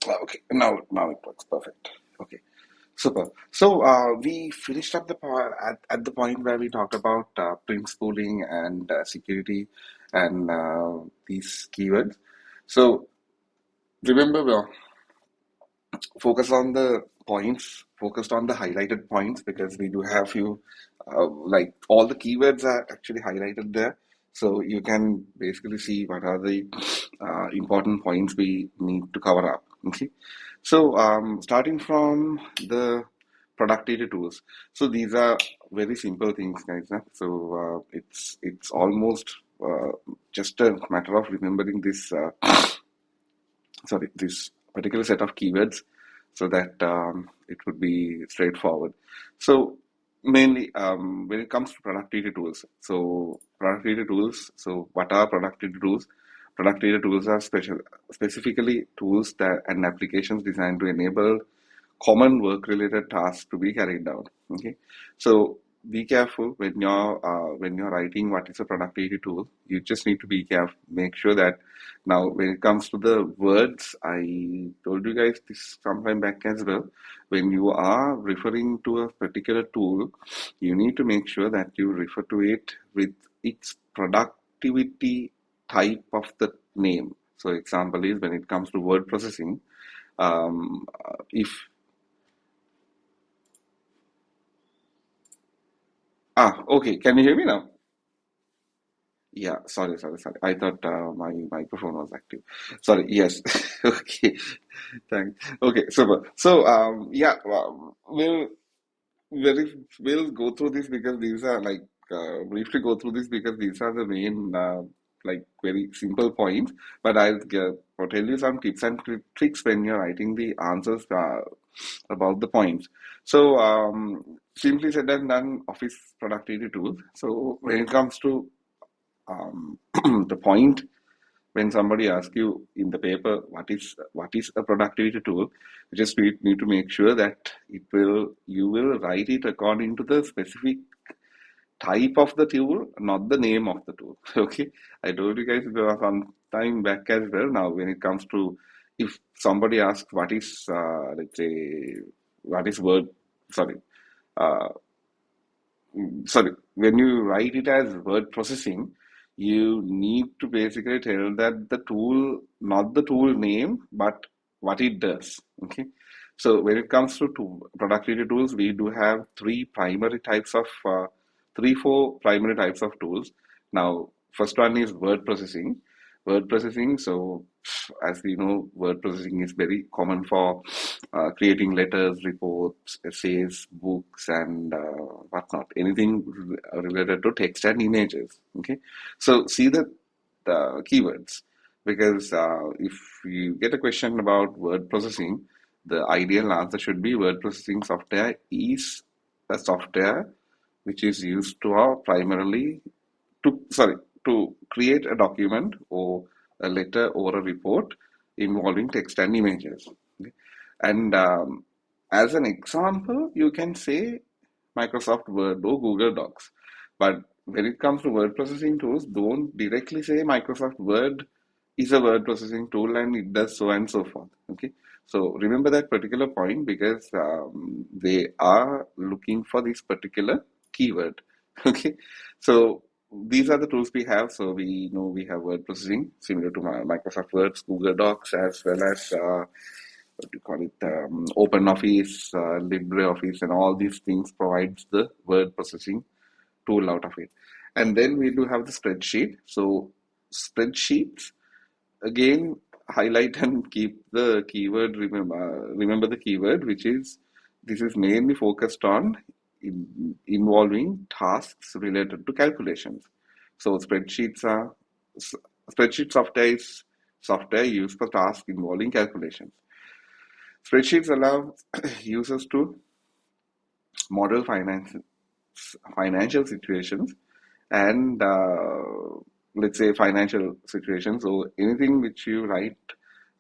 Okay, now it works perfect. Okay, super. So we finished up the at the point where we talked about print spooling and security and these keywords. So remember, focus on the points, focused on the highlighted points because we do have few, like all the keywords are actually highlighted there. So you can basically see what are the important points we need to cover up. Okay. So starting from the productivity tools. So these are very simple things, guys. Huh? So it's almost just a matter of remembering this. This particular set of keywords so that it would be straightforward. So mainly when it comes to productivity tools, so what are productivity tools? Productivity tools are specifically tools that and applications designed to enable common work related tasks to be carried out. Okay, so be careful when you're writing what is a productivity tool. You just need to be careful, make sure that now when it comes to the words, I told you guys this sometime back as well. When you are referring to a particular tool, you need to make sure that you refer to it with its productivity type of the name. So example is when it comes to word processing, if okay, can you hear me now? Yeah, sorry. I thought my microphone was active. Sorry, yes. Okay, thanks. Okay, super. So, yeah, we'll go through this because these are like briefly go through this because these are the main like very simple points. But I'll tell you some tips and tricks when you're writing the answers about the points. So, simply said and done, office productivity tools. So when it comes to the point when somebody asks you in the paper what is a productivity tool, you just need to make sure that you will write it according to the specific type of the tool, not the name of the tool. Okay, I told you guys some time back as well. Now when it comes to if somebody asks what is let's say what is word sorry uh, sorry, when you write it as word processing, you need to basically tell that the tool, not the tool name, but what it does. Okay. So when it comes to productivity tools, we do have four primary types of tools. Now, first one is word processing. Word processing. So, as we know, word processing is very common for creating letters, reports, essays, books, and whatnot. Anything related to text and images. Okay, so see the keywords because if you get a question about word processing, the ideal answer should be word processing software is a software which is used to primarily to sorry to create a document or a letter or a report involving text and images. Okay? And as an example, you can say Microsoft Word or Google Docs. But when it comes to word processing tools, don't directly say Microsoft Word is a word processing tool and it does so and so forth. Okay. So remember that particular point because they are looking for this particular keyword. Okay. So these are the tools we have. So we know we have word processing similar to Microsoft Words, Google Docs, as well as what do you call it, OpenOffice, LibreOffice, and all these things provides the word processing tool out of it. And then we do have the spreadsheet. So spreadsheets again highlight and keep the keyword. Remember the keyword, which is this is mainly focused on involving tasks related to calculations. So spreadsheet software is software used for tasks involving calculations. Spreadsheets allow users to model financial situations and let's say financial situations. So anything which you write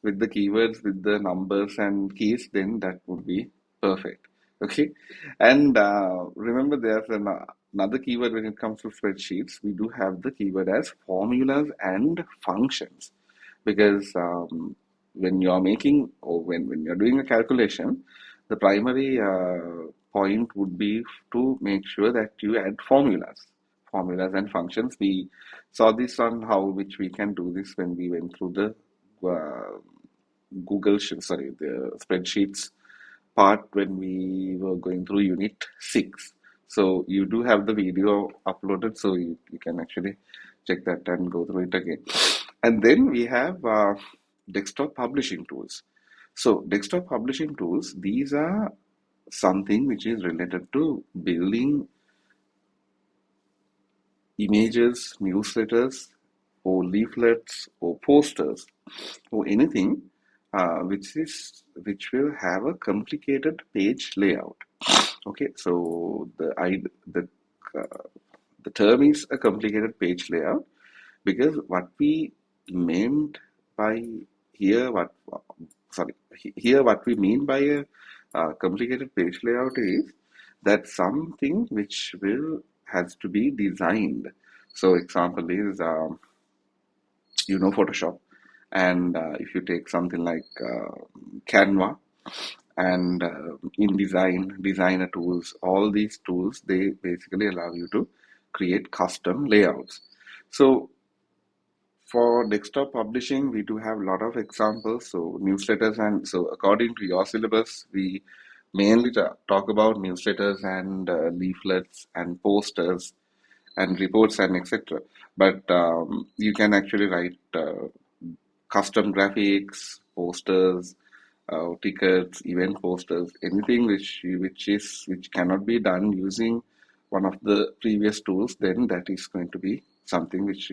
with the keywords, with the numbers and keys, then that would be perfect. Okay. And remember, there's another keyword when it comes to spreadsheets. We do have the keyword as formulas and functions because when you're making or when you're doing a calculation, the primary point would be to make sure that you add formulas and functions. We saw this on how which we can do this when we went through the the spreadsheets part when we were going through Unit 6. So you do have the video uploaded, so you can actually check that and go through it again. And then we have desktop publishing tools. So desktop publishing tools, these are something which is related to building images, newsletters, or leaflets, or posters, or anything which will have a complicated page layout. Okay, so uh, the term is a complicated page layout because what we meant by here, what we mean by a complicated page layout is that something which will has to be designed. So example is Photoshop, and if you take something like Canva and InDesign, designer tools, all these tools, they basically allow you to create custom layouts. So for desktop publishing, we do have a lot of examples. So newsletters, and so according to your syllabus, we mainly talk about newsletters and leaflets and posters and reports and etc. But you can actually write custom graphics, posters, tickets, event posters, anything which cannot be done using one of the previous tools, then that is going to be something which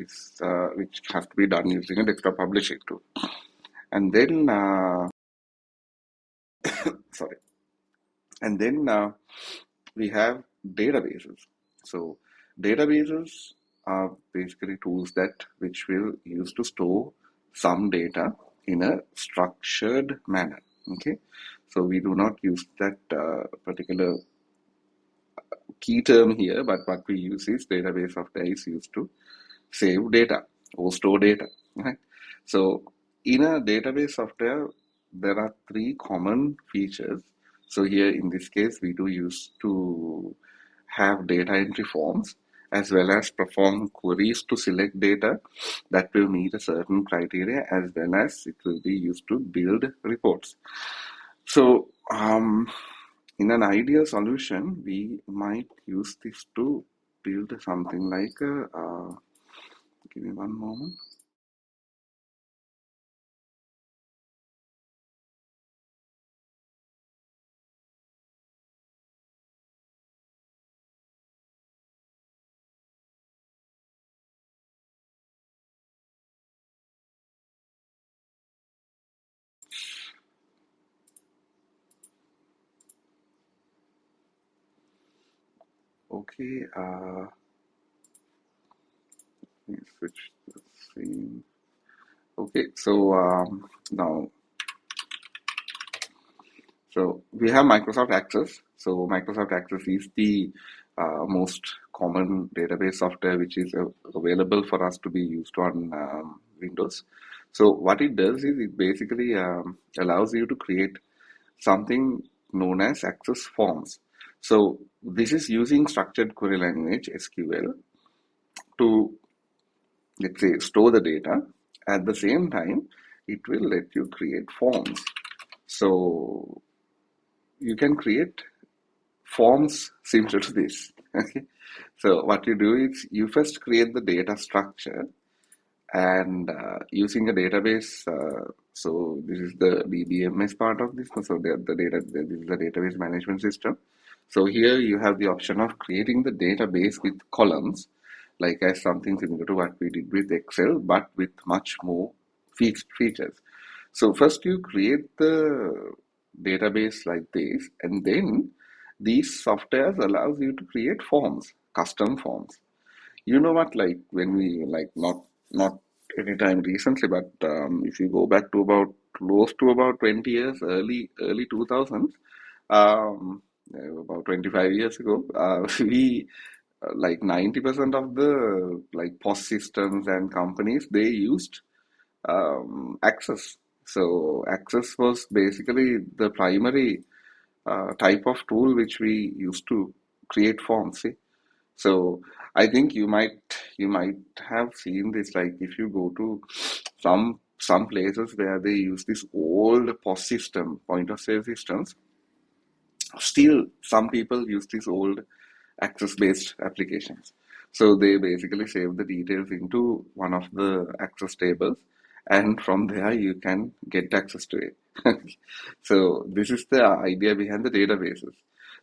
has to be done using a desktop publishing tool. And then sorry, and then we have databases. So databases are basically tools that which will use to store some data in a structured manner. Okay, so we do not use that particular key term here, but what we use is database software is used to save data or store data. Right? So in a database software, there are three common features. So here in this case, we do use to have data entry forms as well as perform queries to select data that will meet a certain criteria, as well as it will be used to build reports. So in an ideal solution, we might use this to build something like give me one moment. Okay, let me switch the screen. Okay, so now, so we have Microsoft Access. So Microsoft Access is the most common database software which is available for us to be used on Windows. So what it does is it basically allows you to create something known as access forms. So this is using structured query language SQL to, let's say, store the data. At the same time, it will let you create forms. So you can create forms similar to this. Okay. So what you do is you first create the data structure, and using a database. So this is the DBMS part of this. So this is the database management system. So here you have the option of creating the database with columns, like as something similar to what we did with Excel, but with much more features. So first you create the database like this, and then these softwares allows you to create forms, custom forms. You know what, like when we like not anytime recently, but if you go back to about close to about 20 years, early 2000s, about 25 years ago, we like 90% of the like POS systems and companies, they used Access. So Access was basically the primary type of tool which we used to create forms. See? So I think you might have seen this, like if you go to some places where they use this old POS system, point of sale systems. Still, some people use these old access-based applications. So they basically save the details into one of the access tables, and from there you can get access to it. So this is the idea behind the databases.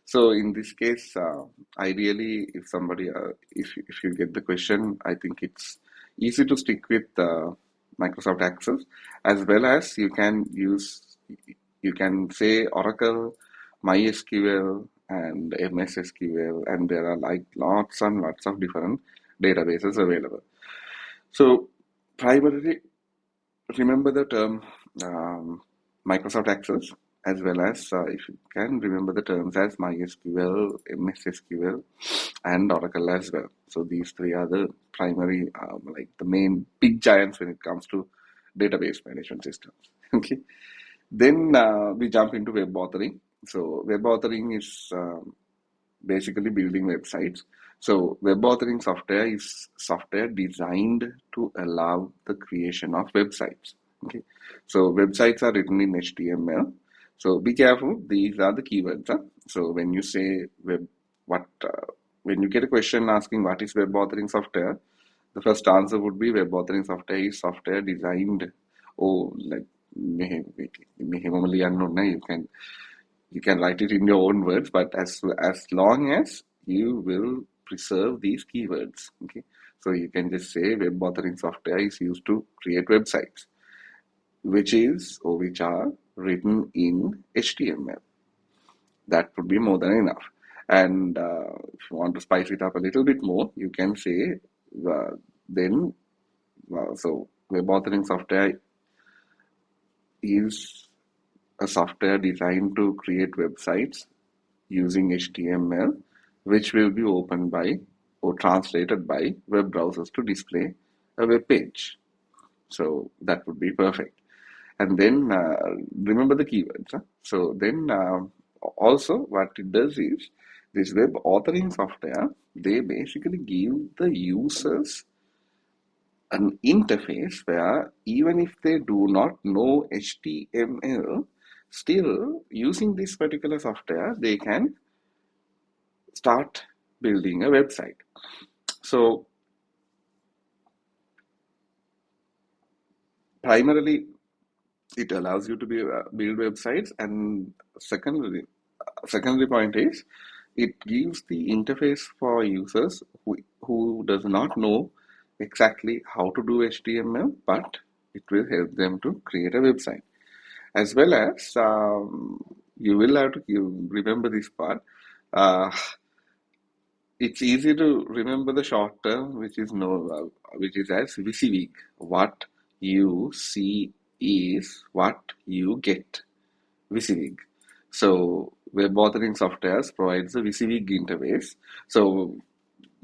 So in this case, ideally, if somebody, if you get the question, I think it's easy to stick with Microsoft Access, as well as you can say Oracle, MySQL, and MS SQL, and there are like lots and lots of different databases available. So primarily remember the term Microsoft Access, as well as if you can remember the terms as MySQL, MS SQL, and Oracle as well. So these three are the primary, like the main big giants when it comes to database management systems. Okay. Then we jump into web authoring. So web authoring is basically building websites. So web authoring software is software designed to allow the creation of websites. Okay. So websites are written in HTML. So be careful. These are the keywords. Huh? So when you say when you get a question asking what is web authoring software, the first answer would be web authoring software is software designed. Oh, like you can write it in your own words, but as long as you will preserve these keywords. Okay, so you can just say web authoring software is used to create websites, which are written in HTML. That would be more than enough. And if you want to spice it up a little bit more, you can say then so web authoring software is a software designed to create websites using HTML, which will be opened by or translated by web browsers to display a web page. So that would be perfect. And then remember the keywords. Huh? So then also what it does is this web authoring software, they basically give the users an interface where even if they do not know HTML, still using this particular software, they can start building a website. So primarily, it allows you to build websites, and secondary point is it gives the interface for users who does not know exactly how to do HTML, but it will help them to create a website. As well as you will have to remember this part. It's easy to remember the short term, which is as WYSIWYG. What you see is what you get. WYSIWYG. So web authoring softwares provides a WYSIWYG interface. So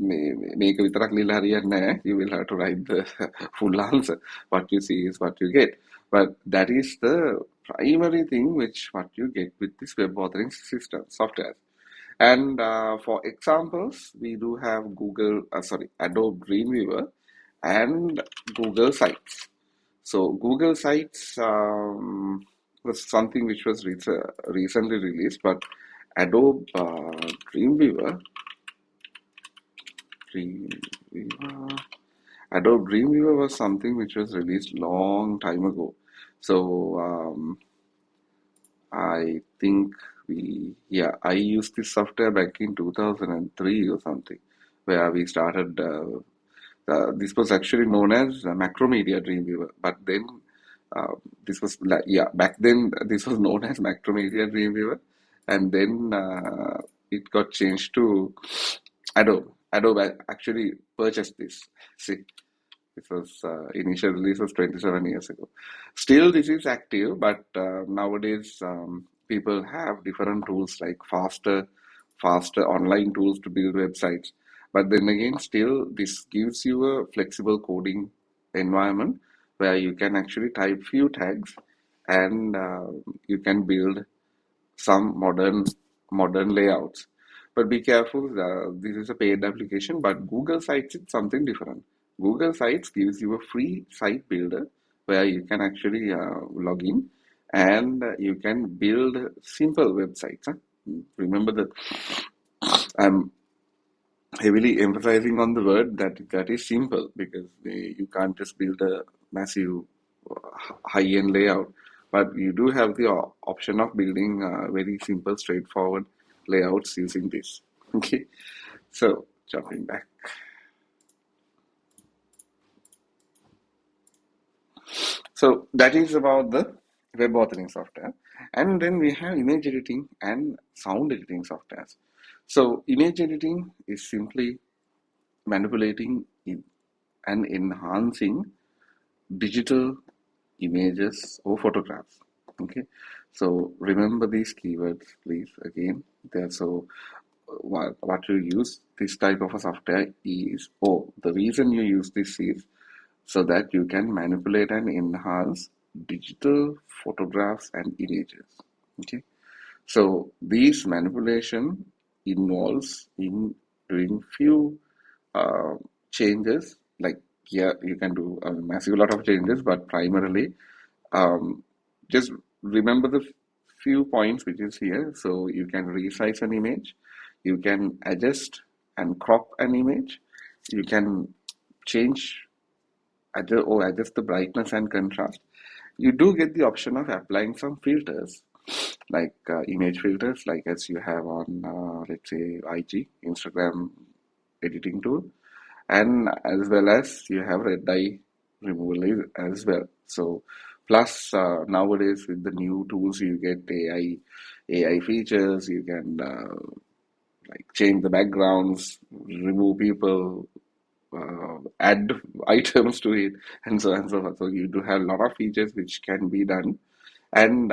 මේක විතරක් ලියලා හරියන්නේ නැහැ. You will have to write the full answer. What you see is what you get. But that is the primary thing what you get with this web authoring system software. And for examples, we do have Adobe Dreamweaver and Google Sites. So Google Sites was something which was recently released, but Adobe Dreamweaver, Adobe Dreamweaver was something which was released long time ago. So I think I used this software back in 2003 or something, where we started. This was actually known as Macromedia Dreamweaver, but then back then this was known as Macromedia Dreamweaver, and then it got changed to Adobe. Adobe actually purchased this. See, it was initial release was 27 years ago. Still, this is active, but nowadays people have different tools like faster online tools to build websites. But then again, still, this gives you a flexible coding environment where you can actually type few tags and you can build some modern layouts. But be careful, this is a paid application, but Google Sites is something different. Google Sites gives you a free site builder where you can actually log in, and you can build simple websites. Huh? Remember that I'm heavily emphasizing on the word that is simple, because you can't just build a massive high-end layout, but you do have the option of building very simple, straightforward layouts using this. Okay, so jumping back. So that is about the web authoring software. And then we have image editing and sound editing softwares. So image editing is simply manipulating and enhancing digital images or photographs. Okay, so remember these keywords, please. Again, there. So what you use this type of a software is, the reason you use this is so that you can manipulate and enhance digital photographs and images. Okay, so this manipulation involves in doing few uh, changes. Like, yeah, you can do a massive lot of changes, but primarily um, just remember the few points which is here. So you can resize an image, you can adjust and crop an image, you can change adjust the brightness and contrast. You do get the option of applying some filters, like image filters, like as you have on, let's say, IG, Instagram editing tool, and as well as you have red dye removal as well. So, plus nowadays with the new tools, you get AI features. You can like change the backgrounds, remove people, add items to it, and so on and so forth. So you do have a lot of features which can be done. And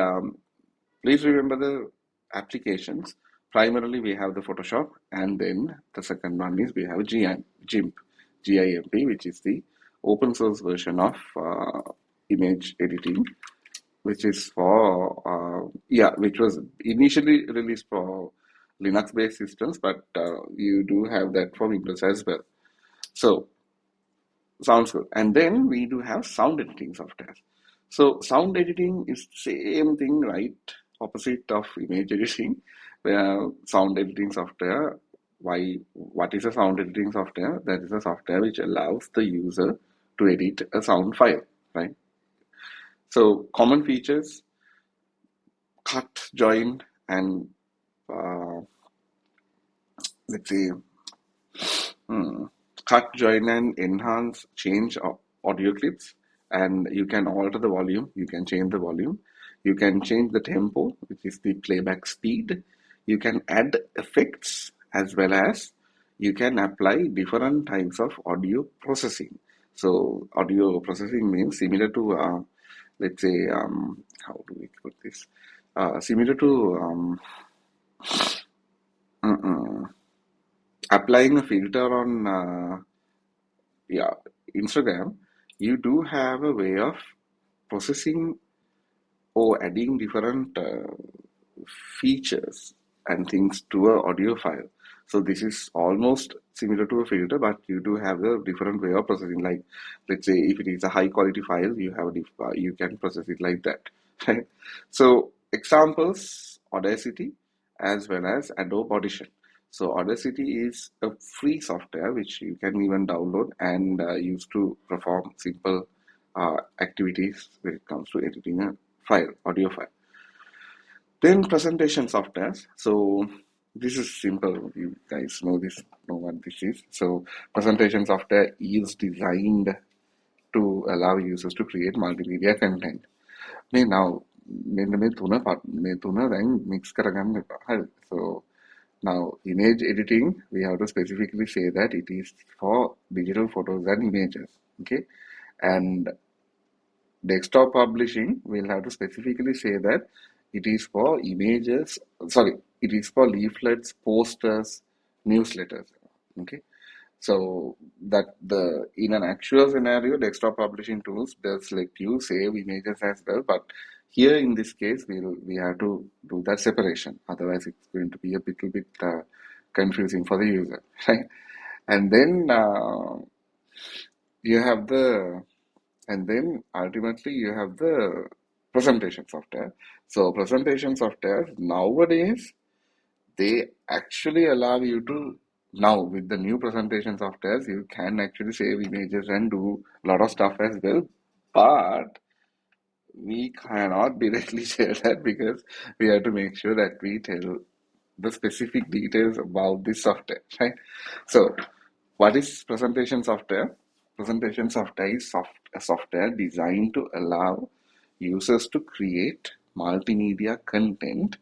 please remember the applications. Primarily, we have the Photoshop, and then the second one is we have GIMP, which is the open source version of image editing, which is for which was initially released for Linux-based systems, but you do have that for Windows as well. So sounds good. And then we do have sound editing software. So sound editing is same thing, right? Opposite of image editing, where sound editing software. What is a sound editing software? That is a software which allows the user to edit a sound file, right? So common features: cut, join, and uh, let's say hmm, cut, join, and enhance, change audio clips, and you can alter the volume. You can change the volume. You can change the tempo, which is the playback speed. You can add effects, as well as you can apply different types of audio processing. So audio processing means similar to, let's say, how do we put this? Similar to mm-mm, applying a filter on yeah, Instagram. You do have a way of processing or adding different features and things to a audio file. So this is almost similar to a filter, but you do have a different way of processing. Like, let's say if it is a high quality file, you can process it like that. Right? So examples: Audacity as well as Adobe Audition. So Audacity is a free software which you can even download and use to perform simple activities when it comes to editing a audio file. Then presentation softwares. So this is simple. You guys know what this is. So presentation software is designed to allow users to create multimedia content. Now මේ තුන දැන් mix කරගන්න එපා. හරි. So now image editing, we have to specifically say that it is for digital photos and images. Okay, and desktop publishing, we'll have to specifically say that it is for images, sorry, it is for leaflets, posters, newsletters. Okay. So that in an actual scenario, desktop publishing tools does let you save images as well, but Here in this case, we have to do that separation. Otherwise, it's going to be a little bit confusing for the user, right? And then you have the, and then ultimately you have the presentation software. So presentation software nowadays, they actually allow you to, now with the new presentation softwares, you can actually save images and do a lot of stuff as well. But we cannot directly share that because we have to make sure that we tell the specific details about this software, right? So, what is presentation software? Presentation software is a software designed to allow users to create multimedia content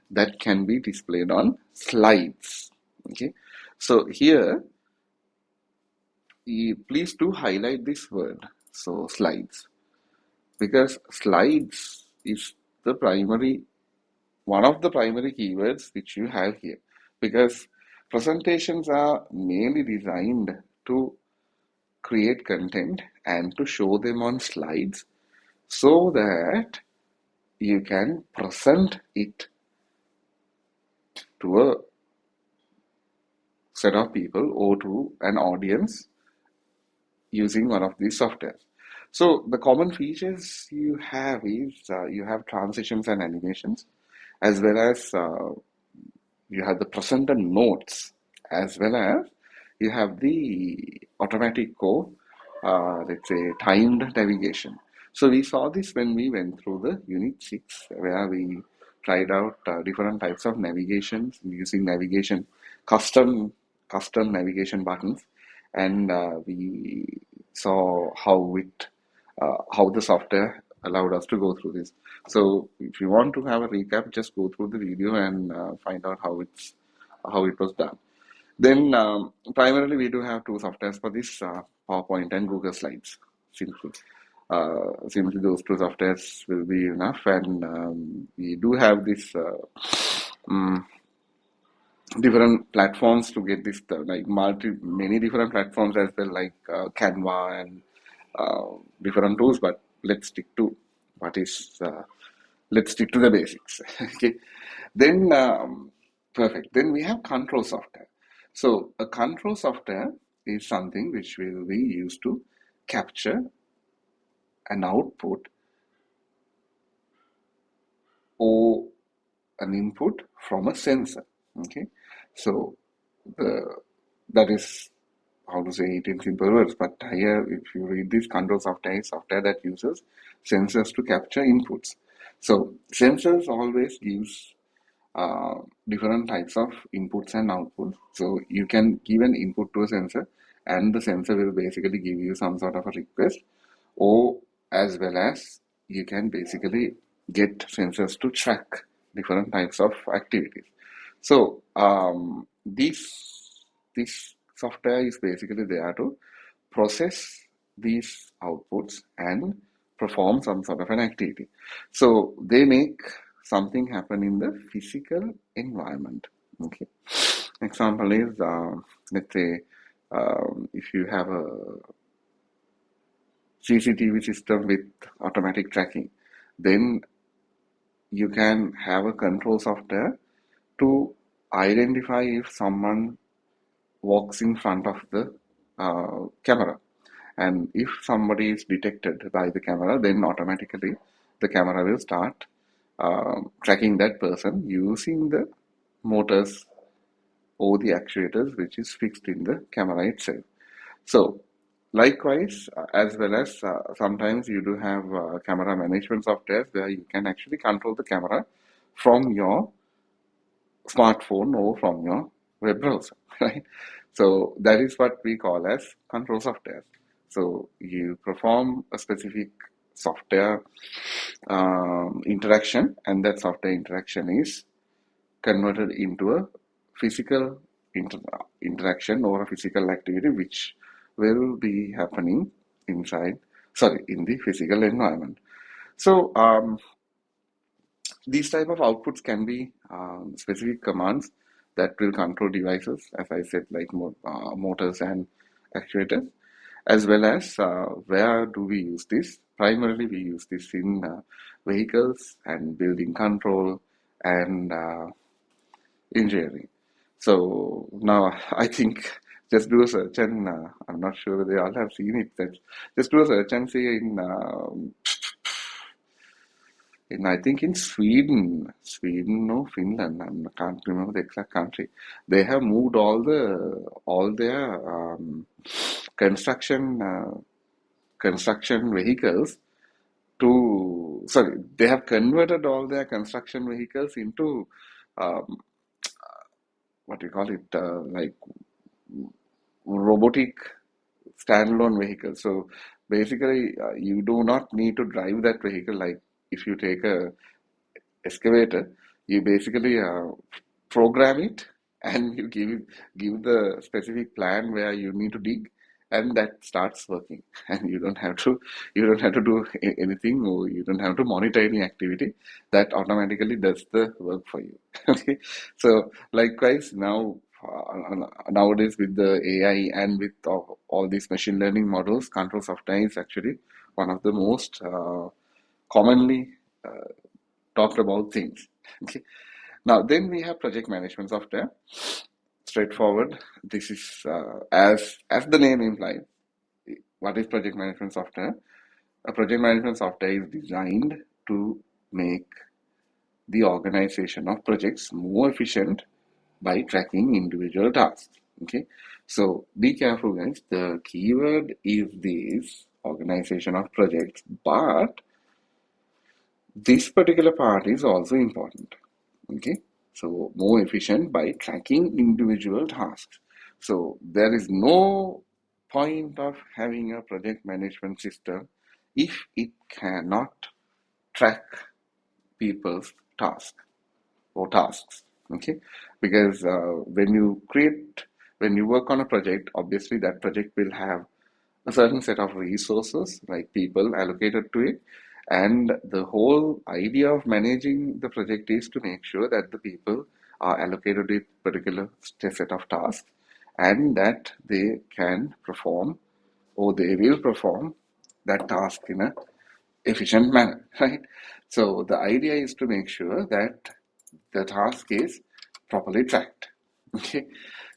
that can be displayed on slides. Okay, so here, please do highlight this word. So, slides, because slides is the primary one of the primary keywords which you have here, because presentations are mainly designed to create content and to show them on slides so that you can present it to a set of people or to an audience using one of these softwares. So the common features you have is you have transitions and animations, as well as you have the presenter notes, as well as you have the automatic let's say timed navigation. So we saw this when we went through the unit 6, where we tried out different types of navigations using navigation, custom navigation buttons, and we saw how the software allowed us to go through this. So if you want to have a recap, just go through the video and find out how it was done. Then primarily we do have two softwares for this, PowerPoint and Google Slides. Simply those two softwares will be enough, and we do have this different platforms to get this done, like many different platforms as well, like Canva and different tools. But let's stick to what is let's stick to the basics. Okay, then perfect. Then we have control software. So a control software is something which will be used to capture an output or an input from a sensor. Okay, so the that is how to say it in simple words. But here, if you read this, control software is software that uses sensors to capture inputs. So sensors always gives different types of inputs and outputs. So you can give an input to a sensor, and the sensor will basically give you some sort of a request, or as well as you can basically get sensors to track different types of activities. So this software is basically there to process these outputs and perform some sort of an activity. So they make something happen in the physical environment. Okay. Example is let's say if you have a CCTV system with automatic tracking, then you can have a control software to identify if someone walks in front of the camera. And if somebody is detected by the camera, then automatically the camera will start tracking that person using the motors or the actuators which is fixed in the camera itself. So likewise, as well as sometimes you do have camera management software where you can actually control the camera from your smartphone or from your web browser, right? So that is what we call as control software. So you perform a specific software interaction, and that software interaction is converted into a physical interaction or a physical activity which will be happening in the physical environment. So these type of outputs can be specific commands that will control devices, as I said, like motors and actuators, as well as where do we use this? primarily we use this in vehicles and building control and engineering. So now I think just do a search and I'm not sure whether they all have seen it. Just do a search and see in I think in Sweden or Finland. I can't remember the exact country. They have moved all their construction construction vehicles to sorry. They have converted all their construction vehicles into um, what do you call it like robotic standalone vehicle. So basically, you do not need to drive that vehicle. Like if you take a excavator, you basically program it and you give the specific plan where you need to dig, and that starts working. And you don't have to do anything, or you don't have to monitor any activity. That automatically does the work for you. Okay, so likewise now. Nowadays, with the AI and with all these machine learning models, control software is actually one of the most commonly talked about things. Okay. Now, then we have project management software. Straightforward. This is as the name implies. What is project management software? A project management software is designed to make the organization of projects more efficient by tracking individual tasks. Okay, so be careful, guys. The keyword is this organization of projects, but this particular part is also important. Okay, so more efficient by tracking individual tasks. So there is no point of having a project management system if it cannot track people's tasks. Okay, because when you work on a project, obviously that project will have a certain set of resources, like people allocated to it. And the whole idea of managing the project is to make sure that the people are allocated a particular set of tasks and that they can perform, or they will perform that task in a efficient manner, right? So the idea is to make sure that the task is properly tracked. Okay,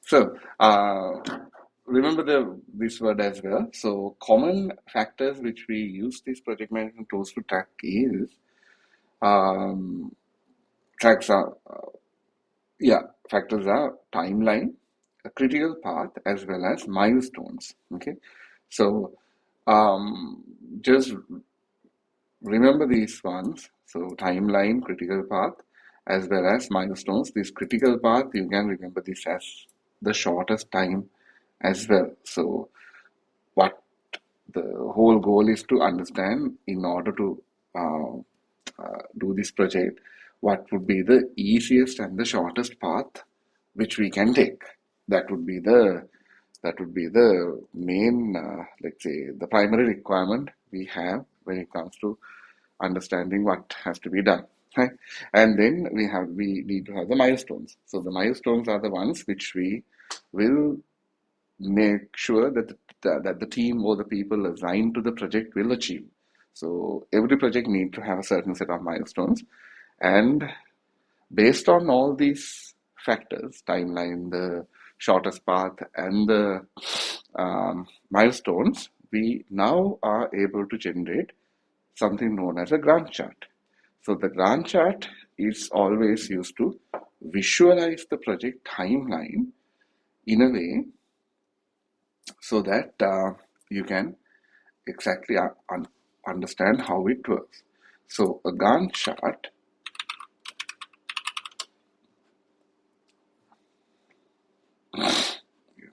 so remember this word as well. So common factors which we use these project management tools to track is um, tracks are yeah factors are timeline, a critical path, as well as milestones. Okay, so um, just remember these ones. So timeline, critical path, as well as milestones. This critical path, you can remember this as the shortest time as well. So what the whole goal is to understand, in order to do this project, what would be the easiest and the shortest path which we can take. That would be the main, let's say, the primary requirement we have when it comes to understanding what has to be done. Right? And then we need to have the milestones. So the milestones are the ones which we will make sure that the team or the people assigned to the project will achieve. So every project needs to have a certain set of milestones, and based on all these factors, timeline, the shortest path, and the milestones, we now are able to generate something known as a Gantt chart. So the Gantt chart is always used to visualize the project timeline in a way so that you can exactly understand how it works. So a Gantt chart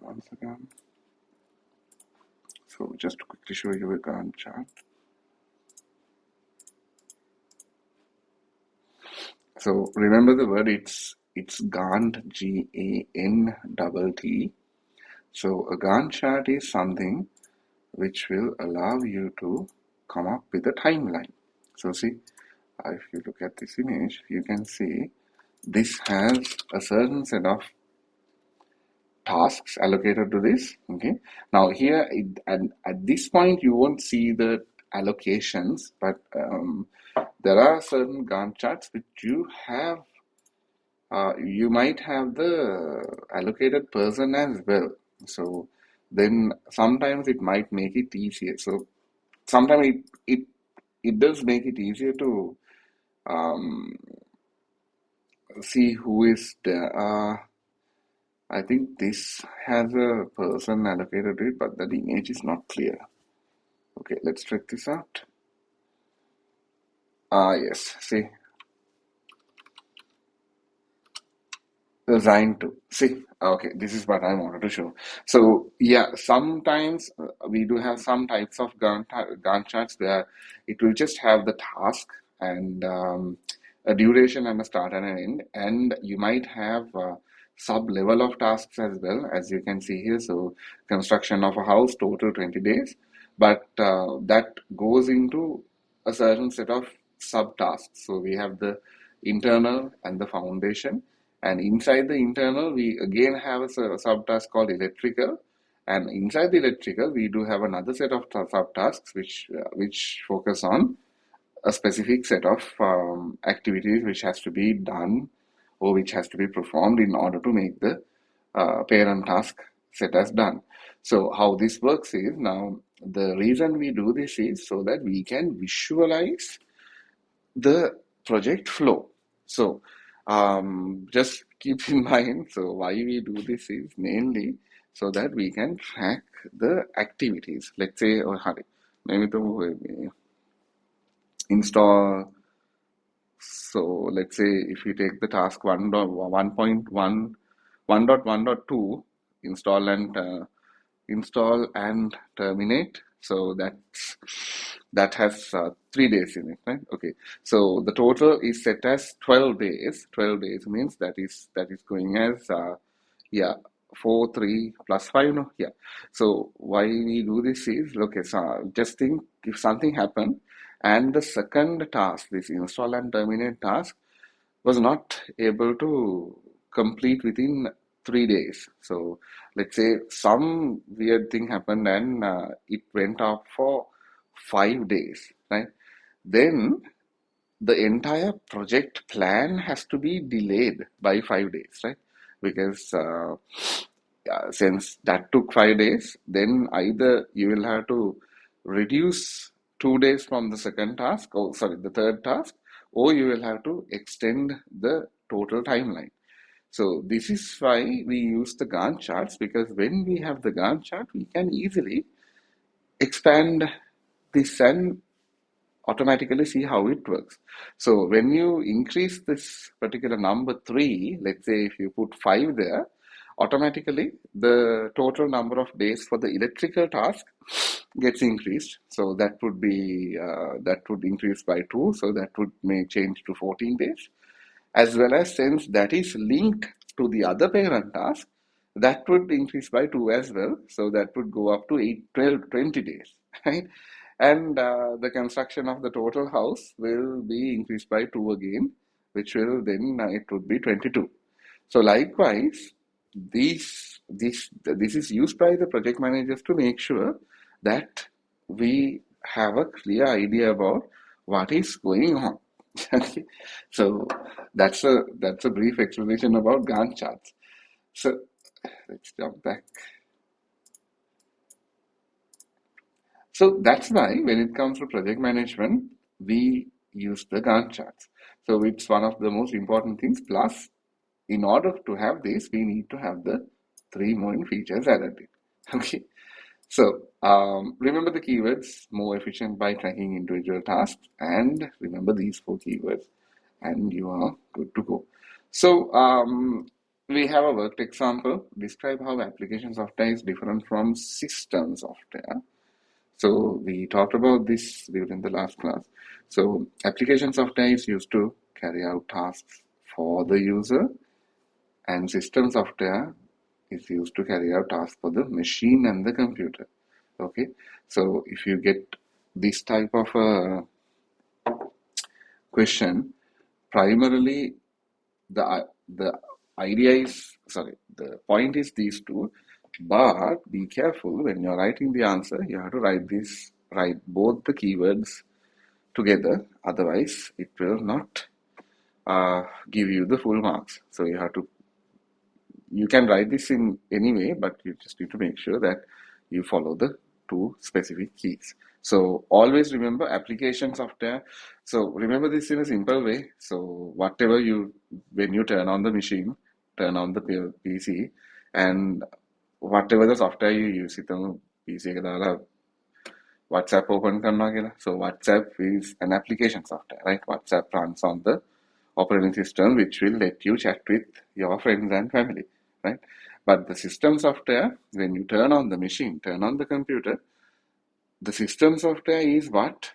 once again. So just to quickly show you a Gantt chart. So remember the word, it's Gantt, Gantt. So a Gantt chart is something which will allow you to come up with a timeline. So see, if you look at this image, you can see this has a certain set of tasks allocated to this. Okay, now here at this point you won't see the allocations, but there are certain Gantt charts which you might have the allocated person as well. So then sometimes it might make it easier. So sometimes it does make it easier to um, see who is there. I think this has a person allocated to it, but that image is not clear. Okay, let's check this out. Yes, see, designed to see. Okay, this is what I wanted to show. So yeah, sometimes we do have some types of Gantt charts where it will just have the task and a duration and a start and an end, and you might have sub level of tasks as well, as you can see here. So construction of a house, total 20 days, but that goes into a certain set of subtasks. So we have the internal and the foundation, and inside the internal we again have a subtask called electrical, and inside the electrical we do have another set of subtasks which focus on a specific set of activities which has to be done or which has to be performed in order to make the parent task set as done. So how this works is, now the reason we do this is so that we can visualize the project flow. So just keep in mind, so why we do this is mainly so that we can track the activities. Let's say, or maybe to install. So let's say if you take the task 1.1, 1.1.2, install and terminate. So that has 3 days in it, right? Okay. So the total is set as 12 days. 12 days means that is going as yeah, 4, 3 plus 5, no? Yeah. So why we do this is, okay, so just think if something happened and the second task, this install and terminate task, was not able to complete within 3 days. So let's say some weird thing happened and it went up for 5 days, right? Then the entire project plan has to be delayed by 5 days, right? Because since that took 5 days, then either you will have to reduce 2 days from the second task, or sorry, the third task, or you will have to extend the total timeline. So this is why we use the Gantt charts, because when we have the Gantt chart, we can easily expand this and automatically see how it works. So when you increase this particular number 3, let's say if you put 5 there, automatically the total number of days for the electrical task gets increased. So that would increase by 2, so that would may change to 14 days. As well as, since that is linked to the other parent task, that would increase by 2 as well. So that would go up to 8, 12, 20 days, right? And the construction of the total house will be increased by 2 again, which will then, it would be 22. So likewise, this is used by the project managers to make sure that we have a clear idea about what is going on. Okay. So that's a brief explanation about Gantt charts. So let's jump back. So that's why when it comes to project management, we use the Gantt charts. So it's one of the most important things. Plus, in order to have this, we need to have the 3 more features added in. Okay. So remember the keywords: more efficient by tracking individual tasks, and remember these 4 keywords, and you are good to go. So we have a worked example. Describe how application software is different from system software. So we talked about this during the last class. So application software is used to carry out tasks for the user, and system software is used to carry out tasks for the machine and the computer. Okay, so if you get this type of a question, primarily the idea is, sorry, the point is these two, but be careful when you're writing the answer, you have to write this write both the keywords together, otherwise it will not give you the full marks. So you can write this in any way, but you just need to make sure that you follow the two specific keys. So always remember application software. So remember this in a simple way. So when you turn on the machine, turn on the PC, and whatever the software you use, PC එක දාලා WhatsApp open කරනවා කියලා. So WhatsApp is an application software, right? WhatsApp runs on the operating system, which will let you chat with your friends and family, right? But the system software, when you turn on the machine, turn on the computer, the system software is what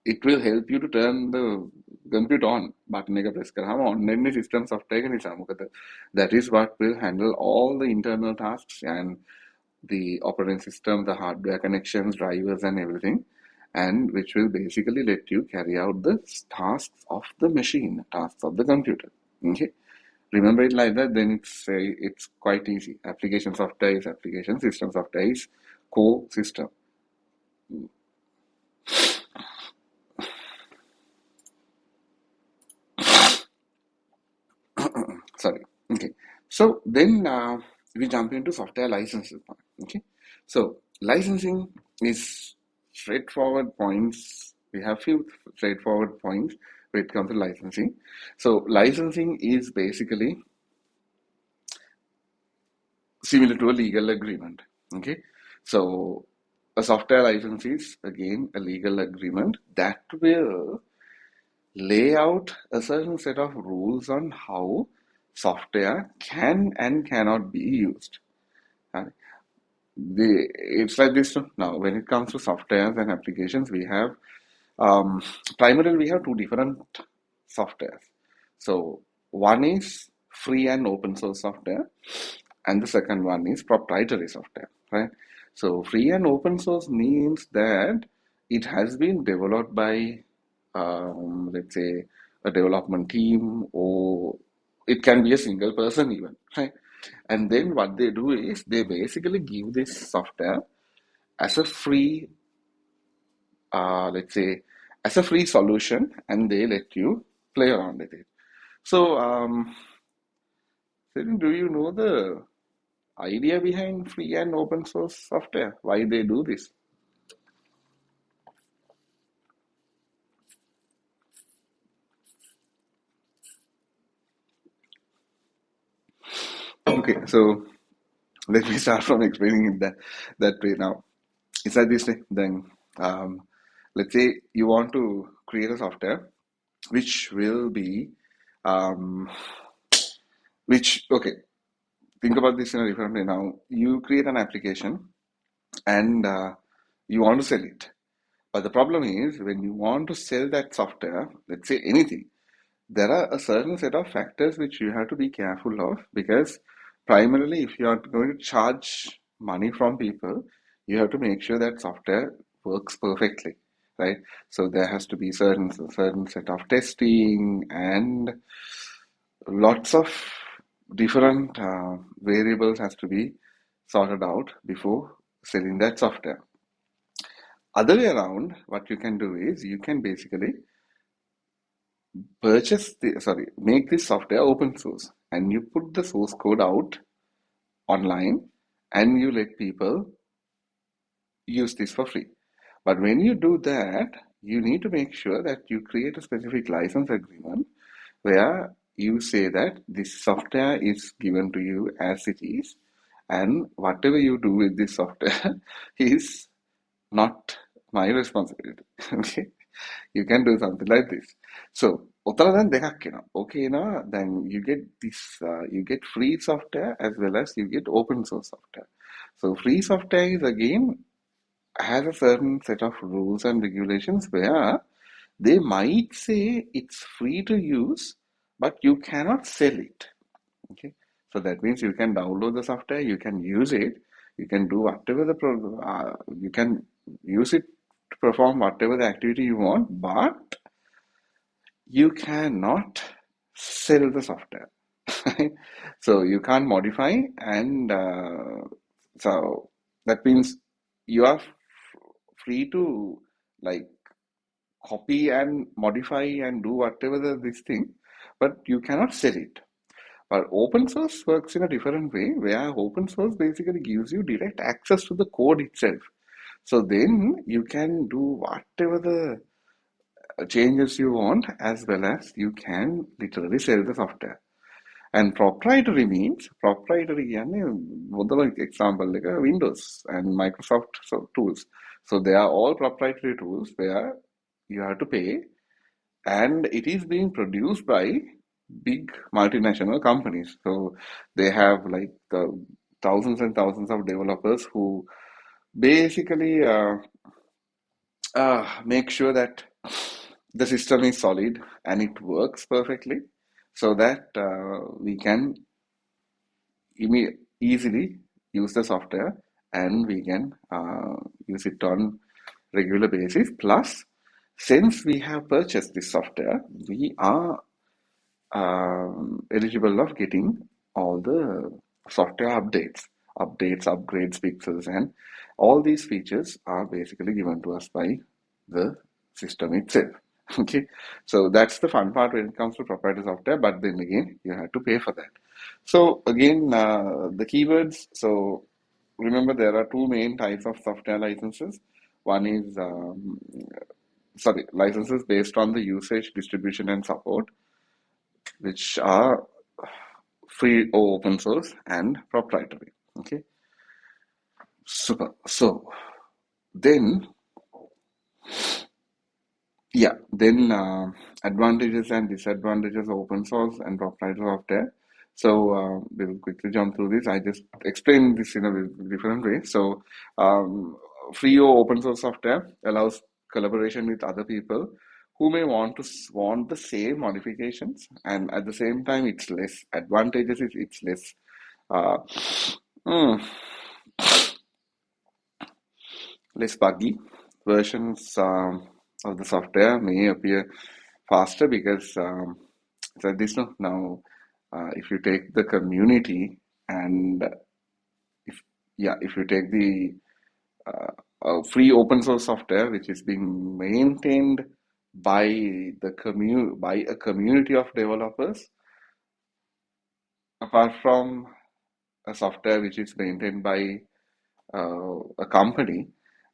it will help you to turn the computer on. Button එක press කරාම on වෙන්නේ system software එක නිසා. මොකද that is what will handle all the internal tasks and the operating system, the hardware connections, drivers and everything, and which will basically let you carry out the tasks of the machine, tasks of the computer. Okay, remember it like that, then it's quite easy. Application software is application, system software is core system. Sorry. Okay, so then we jump into software licenses. Okay, so licensing is straightforward points. We have few straightforward points when it comes to licensing. So licensing is basically similar to a legal agreement. Okay, so a software license is again a legal agreement that will lay out a certain set of rules on how software can and cannot be used. Right? It's like this now. When it comes to softwares and applications, we have primarily we have two different softwares. So one is free and open source software, and the second one is proprietary software. Right. So free and open source means that it has been developed by let's say a development team, or it can be a single person even, right? And then what they do is they basically give this software as a free, let's say, as a free solution, and they let you play around with it. So, Cyril, do you know the idea behind free and open source software? Why they do this? Okay, so let me start from explaining it that way now. It's like this way. Then, let's say you want to create a software which will be, um, okay, think about this in a different way now. You create an application and you want to sell it. But the problem is when you want to sell that software, let's say anything, there are a certain set of factors which you have to be careful of, because primarily if you are going to charge money from people, you have to make sure that software works perfectly, right? So there has to be certain set of testing and lots of different variables has to be sorted out before selling that software. Other way around, what you can do is you can basically make this software open source, and you put the source code out online and you let people use this for free. But when you do that, you need to make sure that you create a specific license agreement where you say that this software is given to you as it is, and whatever you do with this software is not my responsibility. Okay, you can do something like this. So උතර දැන් දෙකක් එනවා. Okay එනවා. Then you get this you get free software as well as you get open source software. So free software is again has a certain set of rules and regulations where they might say it's free to use, but you cannot sell it. Okay, so that means you can download the software, you can use it, you can do whatever you can use it to perform whatever the activity you want, but you cannot sell the software. So you can't modify, and so that means you are free to like copy and modify and do whatever this thing, but you cannot sell it. But open source works in a different way, where open source basically gives you direct access to the code itself. So then you can do whatever the changes you want, as well as you can literally sell the software. And proprietary means proprietary කියන්නේ முதல்ல example like Windows and Microsoft tools. So they are all proprietary tools where you have to pay, and it is being produced by big multinational companies. So they have like the thousands and thousands of developers who basically make sure that the system is solid and it works perfectly, so that we can easily use the software, and we can use it on regular basis. Plus, since we have purchased this software, we are eligible of getting all the software upgrades, fixes, and all these features are basically given to us by the system itself. Okay, so that's the fun part when it comes to proprietary software, but then again, you have to pay for that. So again, the keywords. So remember, there are two main types of software licenses. One is licenses based on the usage, distribution, and support, which are free or open source and proprietary. Okay, super. So then, advantages and disadvantages of open source and proprietary software. So we'll quickly jump through this. I just explained this in a different way. So free or open source software allows collaboration with other people who may want the same modifications, and at the same time, it's less advantages. It's less uh, mm, less buggy. Versions of the software may appear faster because so this no now if you take the community, and if you take the free open source software which is being maintained by by a community of developers, apart from a software which is maintained by a company,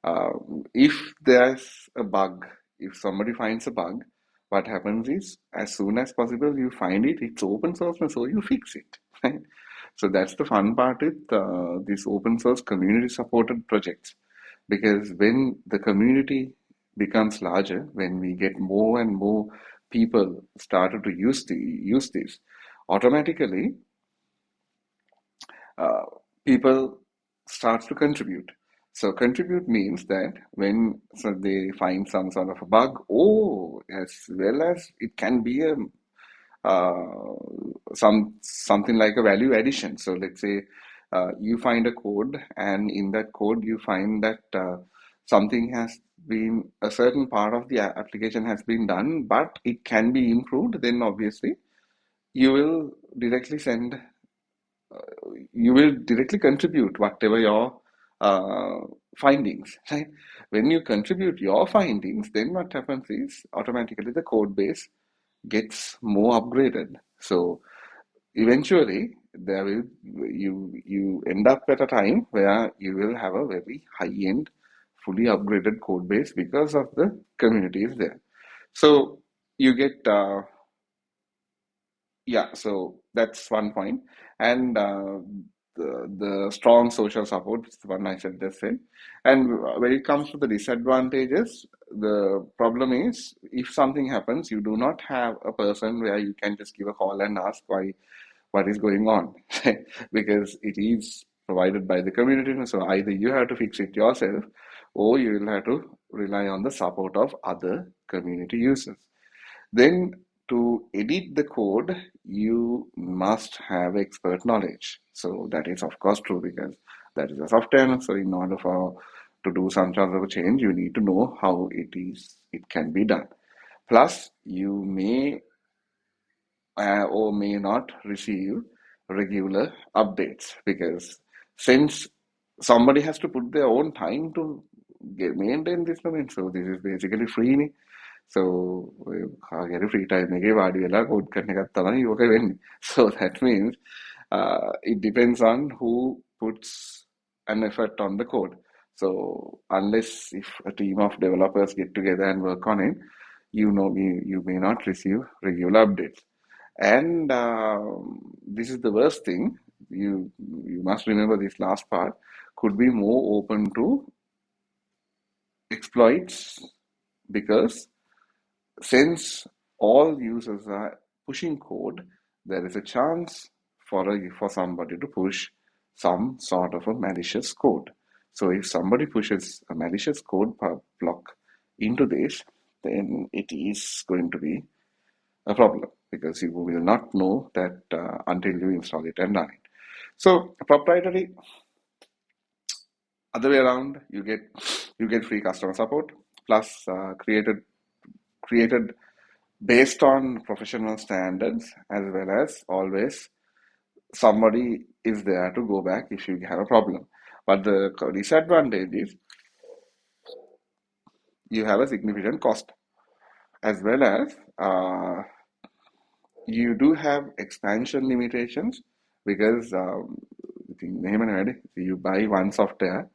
uh, if there's a bug, if somebody finds a bug, what happens is, as soon as possible you find it, it's open source, and so you fix it. Right? So that's the fun part with these open source community supported projects, because when the community becomes larger, when we get more and more people started to use this, automatically uh, people starts to contribute. So contribute means that when they find some sort of a bug, or as well as it can be a something like a value addition. So let's say you find a code, and in that code you find that something has been a certain part of the application has been done, but it can be improved. Then obviously you will directly send you will directly contribute whatever your uh, findings, right? When you contribute your findings, then what happens is automatically the code base gets more upgraded. So eventually, there will you end up at a time where you will have a very high-end, fully upgraded code base because of the communities there. So you get so that's one point. And the strong social support is the one I said just said. And when it comes to the disadvantages, the problem is if something happens, you do not have a person where you can just give a call and ask what is going on, because it is provided by the community. So either you have to fix it yourself, or you will have to rely on the support of other community users. Then to edit the code, you must have expert knowledge. So that is of course true, because that is a software. So in order for to do some sort of a change, you need to know how it can be done. Plus, you may or may not receive regular updates, because since somebody has to put their own time to maintain this domain. So this is basically free නේ. So කාගේ free time එකේ වාඩි වෙලා code කරන එකක් තමයි යෝක වෙන්නේ. So that means it depends on who puts an effort on the code. So unless if a team of developers get together and work on it, you may not receive regular updates. And this is the worst thing. You must remember this last part could be more open to exploits, because since all users are pushing code, there is a chance for somebody to push some sort of a malicious code. So if somebody pushes a malicious code block into this, then it is going to be a problem, because you will not know that until you install it and run it. So proprietary, other way around, you get free customer support, plus created based on professional standards, as well as always somebody is there to go back if you have a problem. But the disadvantage is you have a significant cost, as well as you do have expansion limitations, because you buy one software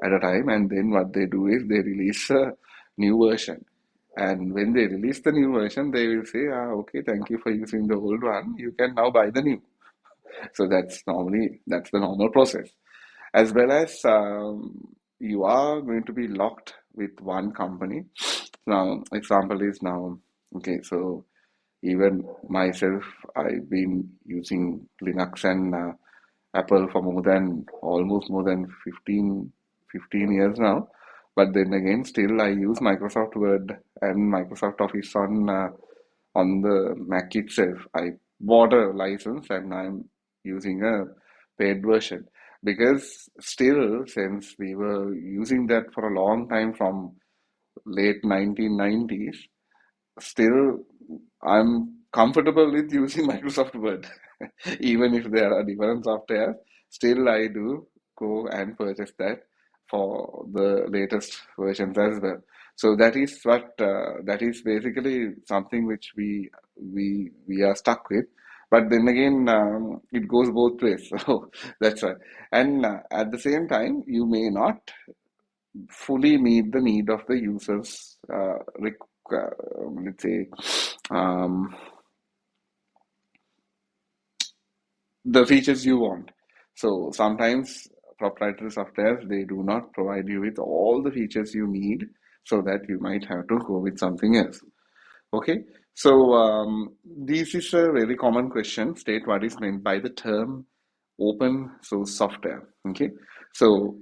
at a time, and then what they do is they release a new version. And when they release the new version, they will say, okay, thank you for using the old one. You can now buy the new. So that's the normal process. As well as you are going to be locked with one company. Now, example is now, okay, so even myself, I've been using Linux and Apple for almost more than 15 years now. But then again, still I use Microsoft Word and Microsoft Office on the Mac itself. I bought a license and I'm using a paid version, because still, since we were using that for a long time from late 1990s, still I'm comfortable with using Microsoft Word. Even if there are different software, still I do go and purchase that for the latest versions as well. So that is basically something which we are stuck with. But then again, it goes both ways. So that's right. And at the same time, you may not fully meet the need of the users, let's say, the features you want. So sometimes proprietary softwares, they do not provide you with all the features you need, so that you might have to go with something else. Okay, so this is a very common question. State what is meant by the term open source software. Okay, so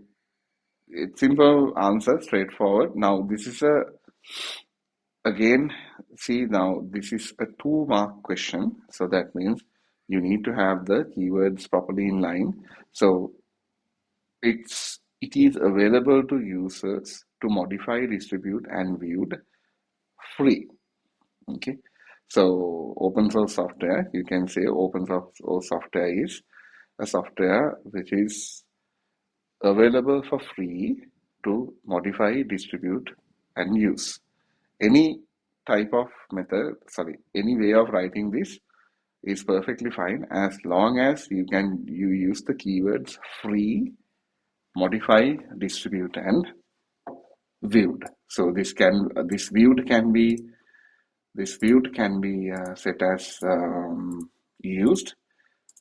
it's simple answer, straightforward. Now this is again, see, now this is a 2-mark question, so that means you need to have the keywords properly in line. So it is available to users to modify, distribute, and viewed free. Okay, so open source software, you can say open source software is a software which is available for free to modify, distribute, and use. Any type of method, any way of writing this is perfectly fine, as long as you use the keywords free, modify, distribute, and viewed. So this viewed can be set as used.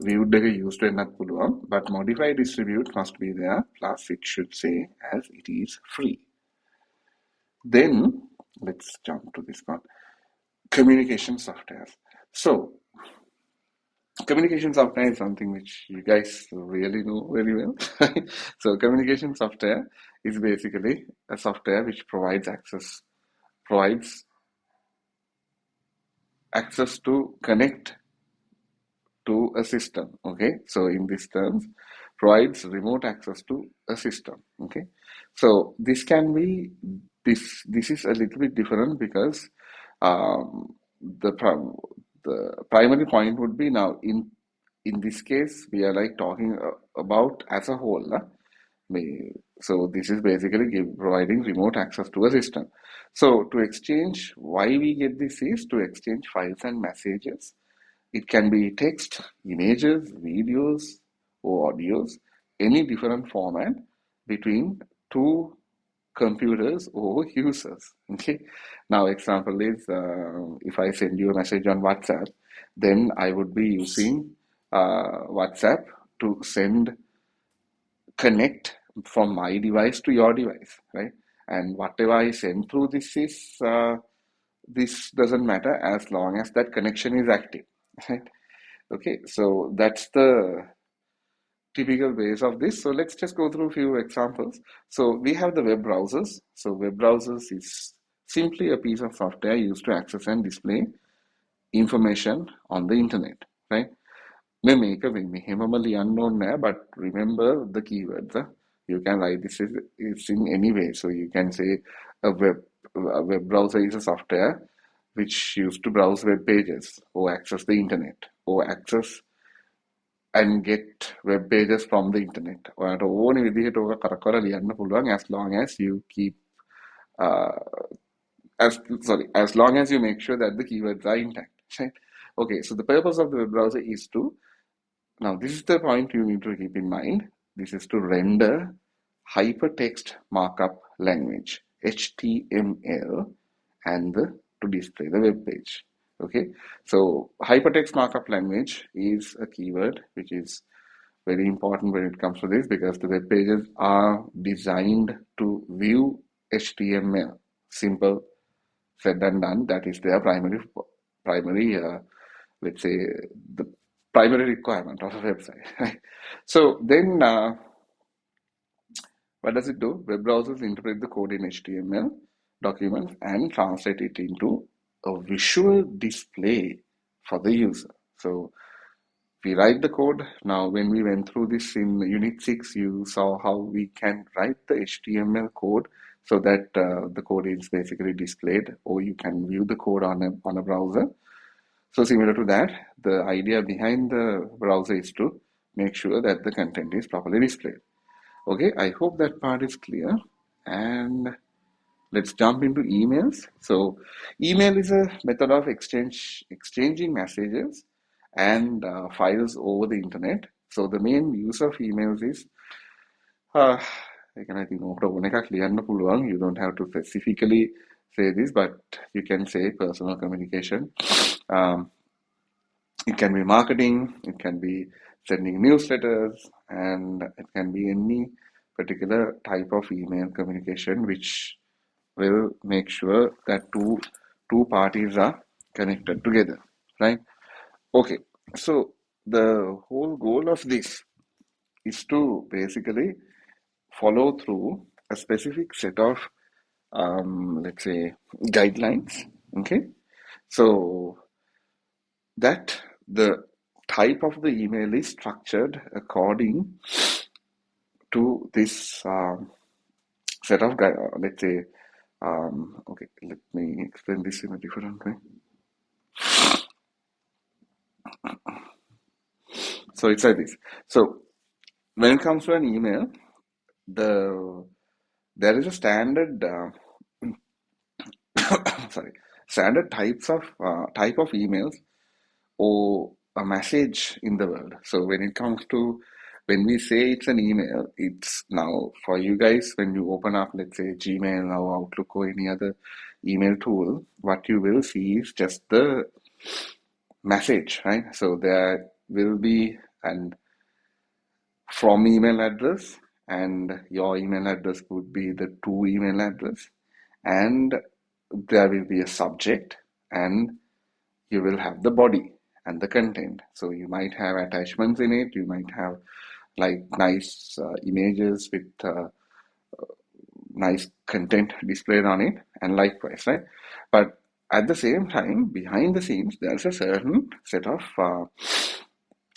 Viewed used වෙන්නත් පුළුවන්, but modify, distribute must be there, plus it should say as it is free. Then let's jump to this one. Communication software. So communication software is something which you guys really know very well. So communication software is basically a software which provides access to connect to a system. Okay, so in these terms, provides remote access to a system. Okay, so this is a little bit different, because the primary point would be, now in this case we are like talking about as a whole. So this is basically providing remote access to a system. So to exchange, why we get this is to exchange files and messages. It can be text, images, videos, or audios, any different format between two computers or users. Okay. Now, example is if I send you a message on WhatsApp, then I would be using WhatsApp to connect from my device to your device, right? And whatever I send through this doesn't matter as long as that connection is active, right? Okay, so that's the typical ways of this. So let's just go through a few examples. So we have the web browsers. So web browsers is simply a piece of software used to access and display information on the internet, right? මේ මේක මෙහෙමම ලියන්න ඕනේ නෑ, but remember the keywords. You can write this is in any way. So you can say a web browser is a software which used to browse web pages or access the internet or access and get web pages from the internet. ඔයාලට ඕනේ විදිහට ඕක කරකවලා ලියන්න පුළුවන් as long as you keep uh, as long as you make sure that the keywords are intact. Right? Okay, so the purpose of the web browser is to, now this is the point you need to keep in mind. This is to render hypertext markup language, HTML, and to display the web page. Okay, so hypertext markup language is a keyword which is very important when it comes to this, because the web pages are designed to view HTML. Simple said and done. That is their primary let's say the primary requirement of a website. Right? So then what does it do? Web browsers interpret the code in HTML documents and translate it into a visual display for the user. So we write the code. Now, when we went through this in Unit 6, you saw how we can write the HTML code so that the code is basically displayed, or you can view the code on a browser. So similar to that, the idea behind the browser is to make sure that the content is properly displayed. Okay, I hope that part is clear. And let's jump into emails. So email is a method of exchanging messages and files over the internet. So the main use of emails is I think you don't have to specifically say this, but you can say personal communication. It can be marketing, it can be sending newsletters, and it can be any particular type of email communication which will make sure that two parties are connected together, right? Okay, so the whole goal of this is to basically follow through a specific set of let's say guidelines. Okay, so that the type of the email is structured according to this set of let's say okay, let me explain this in a different way. So it's like this. So when it comes to an email, there is a standard standard type of emails or a message in the world. So when we say it's an email, it's now for you guys, when you open up, let's say Gmail or Outlook or any other email tool, what you will see is just the message, right? So there will be an from email address, and your email address would be the to email address, and there will be a subject, and you will have the body and the content. So you might have attachments in it, you might have like nice images with nice content displayed on it, and likewise, right? But at the same time, behind the scenes, there's a certain set of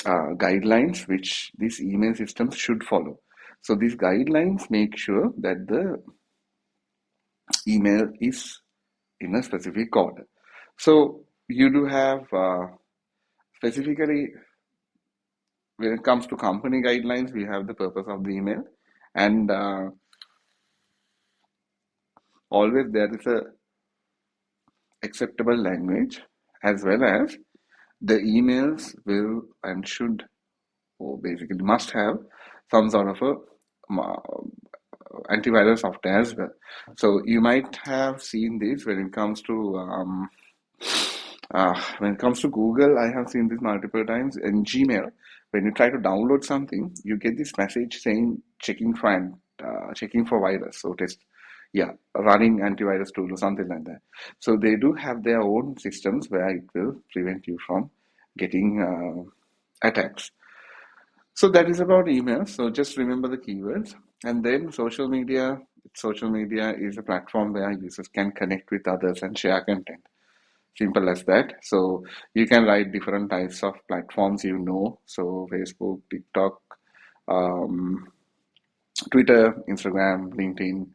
guidelines which these email systems should follow. So these guidelines make sure that the email is in a specific order. So you do have specifically when it comes to company guidelines, we have the purpose of the email, and always there is a acceptable language, as well as the emails will and should, or basically must have, some sort of a antivirus software as well. So you might have seen this when it comes to Google. I have seen this multiple times in Gmail. When you try to download something, you get this message saying checking for virus. So test, yeah, running antivirus tool or something like that. So they do have their own systems where it will prevent you from getting attacks. So that is about email. So just remember the keywords. And then social media. Social media is a platform where users can connect with others and share content. Simple as that. So you can write different types of platforms, So Facebook, TikTok, um, Twitter, Instagram, LinkedIn,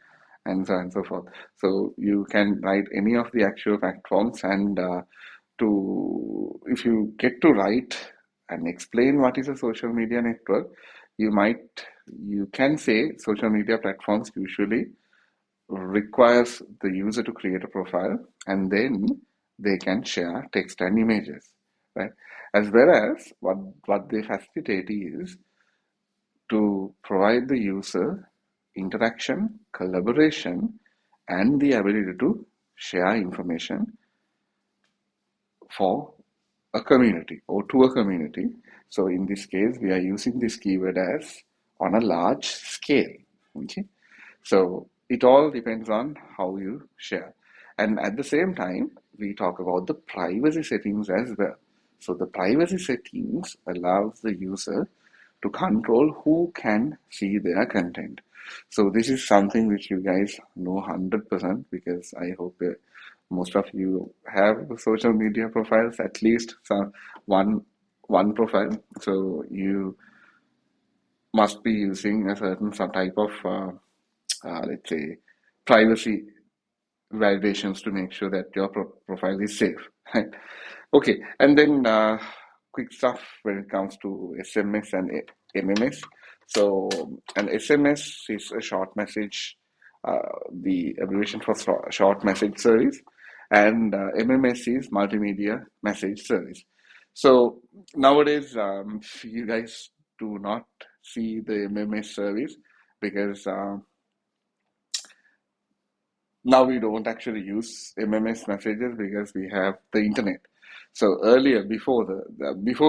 and so on and so forth. So you can write any of the actual platforms, and if you get to write and explain what is a social media network, you can say social media platforms usually requires the user to create a profile, and then they can share text and images, right? As well as what they facilitate is to provide the user interaction, collaboration, and the ability to share information for a community or to a community. So in this case, we are using this keyword as on a large scale. Okay. So it all depends on how you share. And at the same time, we talk about the privacy settings as well. So the privacy settings allows the user to control who can see their content. So this is something which you guys know 100%, because I hope most of you have social media profiles, at least one one profile. So you must be using a certain some type of let's say privacy validations to make sure that your profile is safe. Right? Okay, and then quick stuff when it comes to SMS and MMS. So an SMS is a short message, the abbreviation for short message service, and MMS is multimedia message service. So nowadays, you guys do not see the MMS service, because now we don't actually use MMS messages because we have the internet. So earlier, before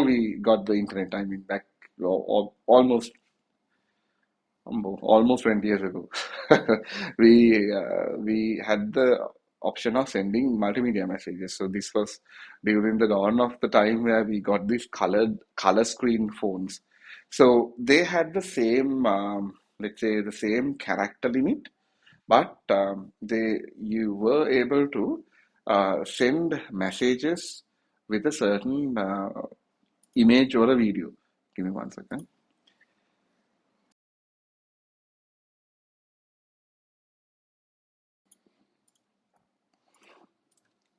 we got the internet, I mean back almost 20 years ago, we had the option of sending multimedia messages. So this was during the dawn of the time where we got these color screen phones. So they had the same, let's say, the same character limit, but they you were able to send messages with a certain image or a video. Give me 1 second.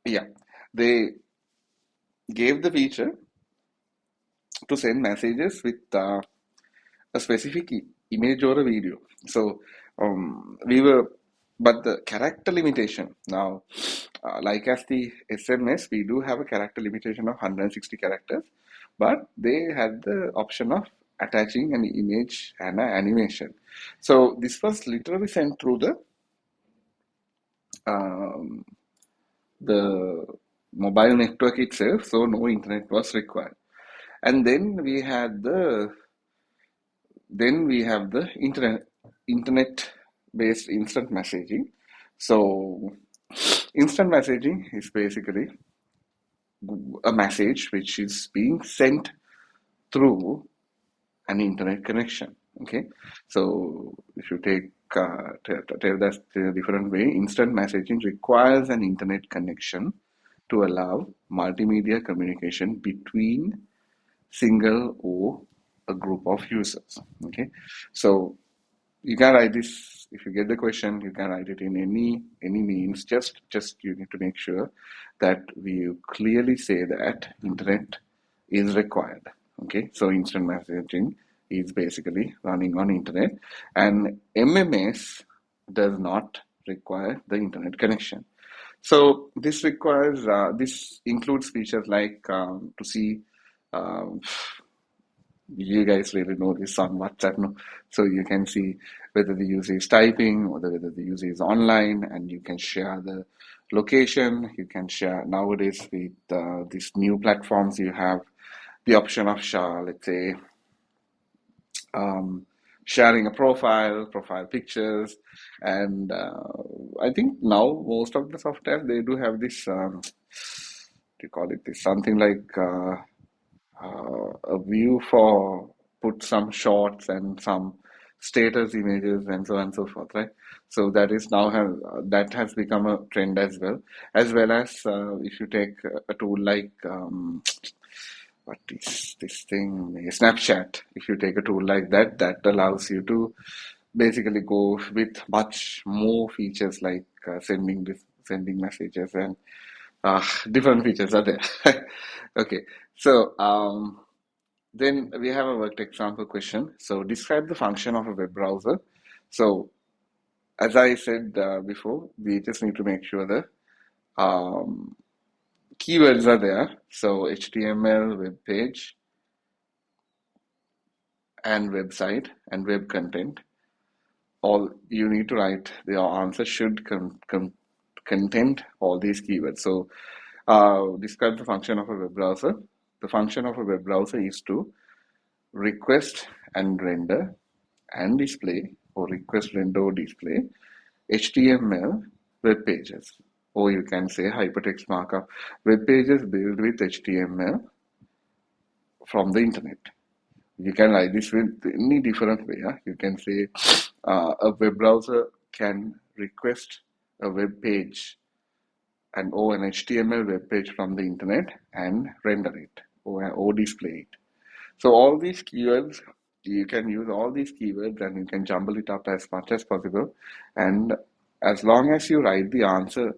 Yeah, they gave the feature to send messages with a specific image or a video. So we were, but the character limitation now, like as the SMS, we do have a character limitation of 160 characters, but they had the option of attaching an image and an animation. So this was literally sent through um, the mobile network itself, so no internet was required. And then we have the internet based instant messaging. So instant messaging is basically a message which is being sent through an internet connection. Okay, so if you tell that in a different way, instant messaging requires an internet connection to allow multimedia communication between single or a group of users. Okay, so you can write this. If you get the question, you can write it in any means. Just you need to make sure that we clearly say that internet is required. Okay, so instant messaging is basically running on internet, and MMS does not require the internet connection. So this includes features like to see. Um, you guys really know this on WhatsApp, no? So you can see whether the user is typing or whether the user is online, and you can share the location. You can share nowadays with these new platforms. You have the option of let's say um, sharing a profile pictures, and I think now most of the software they do have this. What do you call it? This something like. A view for put some shots and some status images and so on and so forth, right? So that is now that has become a trend as well as if you take a tool like what is this thing, Snapchat. If you take a tool like that, that allows you to basically go with much more features like sending messages and different features are there. Okay, so then we have a worked example question. So describe the function of a web browser. So as I said before, we just need to make sure the um, keywords are there. So HTML, web page, and website and web content. All you need to write, your answer should contain all these keywords. So describe the function of a web browser. The function of a web browser is to request and render and display, or request, render, or display HTML web pages, or you can say hypertext markup web pages built with HTML from the internet. You can write this with any different way. You can say a web browser can request a web page or an HTML web page from the internet and render it or display it. So all these keywords, you can use all these keywords and you can jumble it up as much as possible. And as long as you write the answer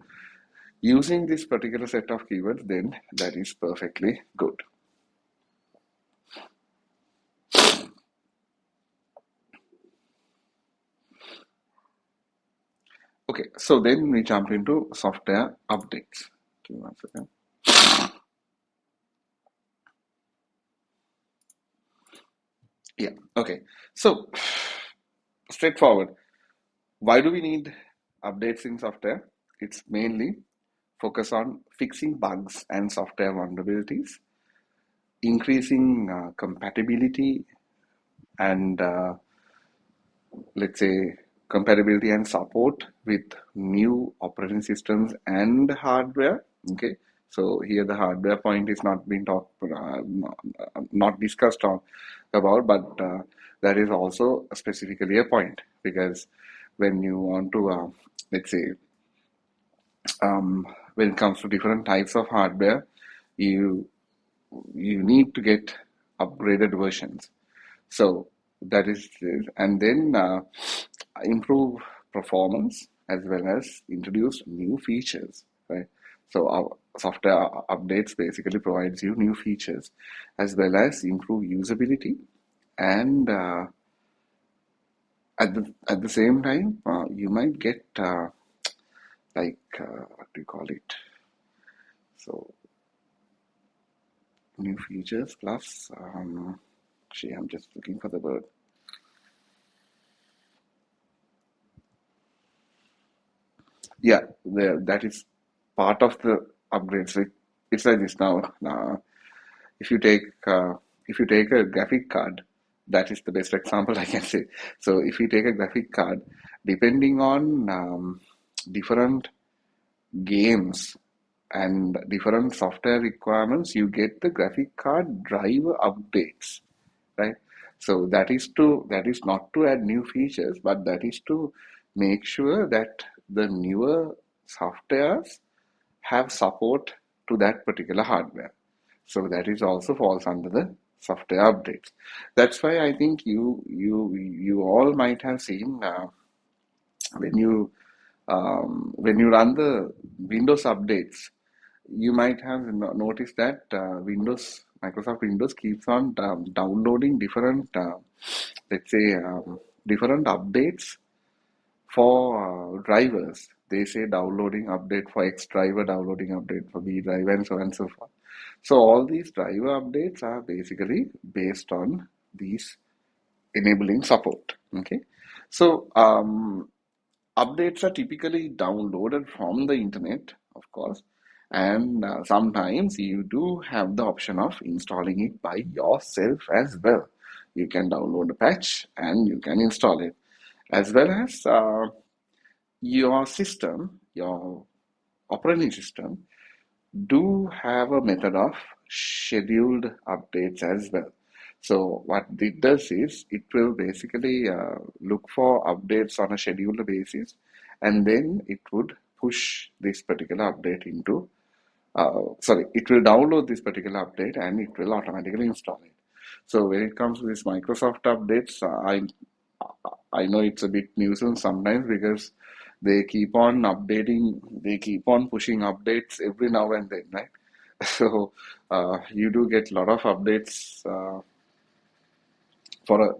using this particular set of keywords, then that is perfectly good. Okay, so then we jump into software updates. Give me one second. Yeah, okay. So straightforward. Why do we need updates in software? It's mainly focus on fixing bugs and software vulnerabilities, increasing compatibility and let's say compatibility and support with new operating systems and hardware. Okay, so here the hardware point is not being talked, not discussed on about, but that is also specifically a point, because when you want to let's say when it comes to different types of hardware, you you need to get upgraded versions. So that is, and then improve performance as well as introduce new features, right? So our software updates basically provides you new features as well as improve usability, and at the same time you might get what do you call it? So new features plus actually I'm just looking for the word. Yeah, that is part of the upgrades. It's like this now. If you take if you take a graphic card, that is the best example I can say. So if you take a graphic card, depending on different games and different software requirements, you get the graphic card driver updates, right? So that is not to add new features, but that is to make sure that the newer softwares have support to that particular hardware. So that is also falls under the software updates. That's why I think you all might have seen when you when you run the Windows updates, you might have noticed that Microsoft Windows keeps on downloading different, let's say, different updates For drivers, they say downloading update for X driver, downloading update for B driver, and so on and so forth. So all these driver updates are basically based on these enabling support. Okay, so updates are typically downloaded from the internet, of course, and sometimes you do have the option of installing it by yourself as well. You can download a patch and you can install it, as well as your system, your operating system, do have a method of scheduled updates as well. So what it does is it will basically look for updates on a scheduled basis, and then it would push this particular update into, it will download this particular update and it will automatically install it. So when it comes to this Microsoft updates, I know it's a bit nuisance sometimes because they keep on updating, they keep on pushing updates every now and then, right? So you do get a lot of updates for a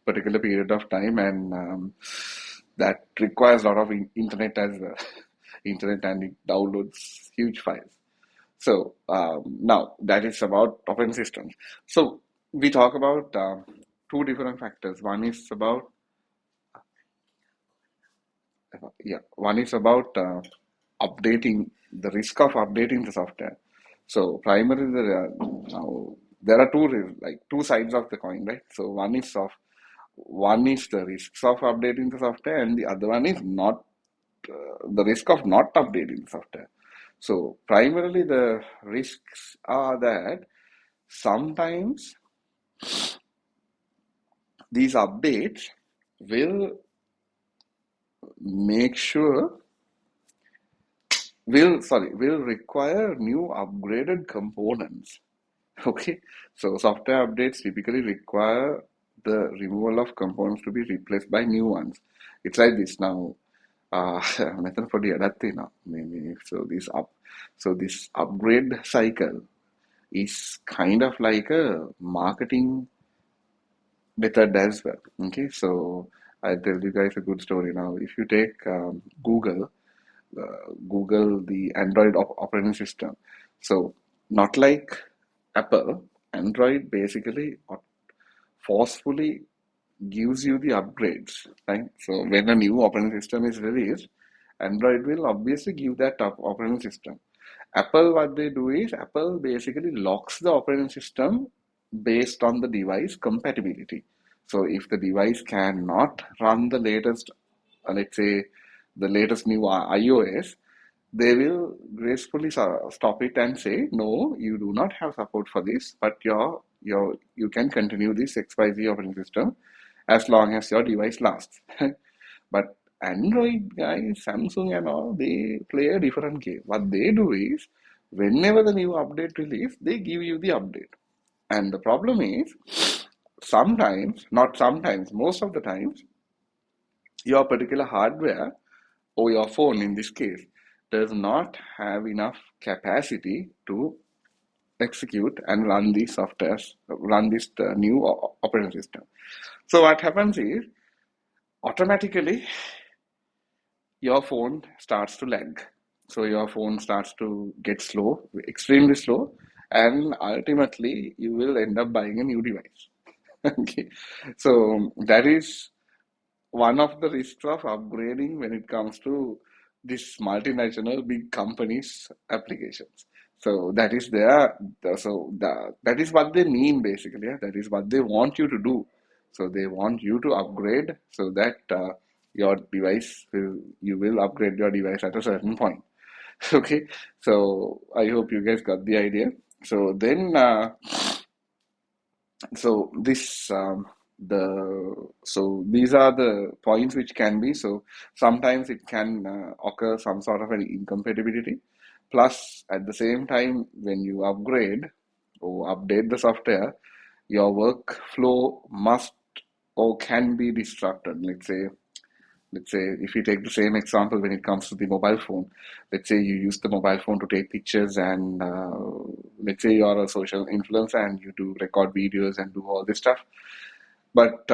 particular period of time, and that requires a lot of internet as well. Internet, and it downloads huge files. So now that is about operating systems. So we talk about two different factors. One is about updating, the risk of updating the software. So primarily, now there are two sides of the coin, right? So one is the risks of updating the software, and the other one is not the risk of not updating the software. So primarily, the risks are that sometimes these updates will make sure will require new upgraded components. Okay, so software updates typically require the removal of components to be replaced by new ones. It's like this now. Method for the adaptive maybe. So this upgrade cycle is kind of like a marketing method as well. Okay, so I'll tell you guys a good story now. If you take Google, the Android operating system. So not like Apple, Android basically forcefully gives you the upgrades, right? So when a new operating system is released, Android will obviously give that operating system. Apple, what they do is Apple basically locks the operating system based on the device compatibility. So if the device cannot run the latest, let's say the latest new iOS, they will gracefully stop it and say, no, you do not have support for this, but you can continue this XYZ operating system as long as your device lasts. But Android guys, Samsung and all, they play a different game. What they do is, whenever the new update release, they give you the update. And the problem is, sometimes, not sometimes, most of the times, your particular hardware or your phone in this case does not have enough capacity to execute and run these softwares, run this new operating system. So what happens is, automatically your phone starts to lag. So your phone starts to get slow, extremely slow, and ultimately you will end up buying a new device. Okay, so that is one of the risks of upgrading when it comes to this multinational big companies applications. So that is that is what they mean basically. Yeah? That is what they want you to do. So they want you to upgrade so that you will upgrade your device at a certain point. Okay, so I hope you guys got the idea. So then so this so these are the points which can be, so sometimes it can occur some sort of an incompatibility, plus at the same time when you upgrade or update the software, your workflow must or can be disrupted. Let's say if you take the same example when it comes to the mobile phone, let's say you use the mobile phone to take pictures, and let's say you are a social influencer and you do record videos and do all this stuff. But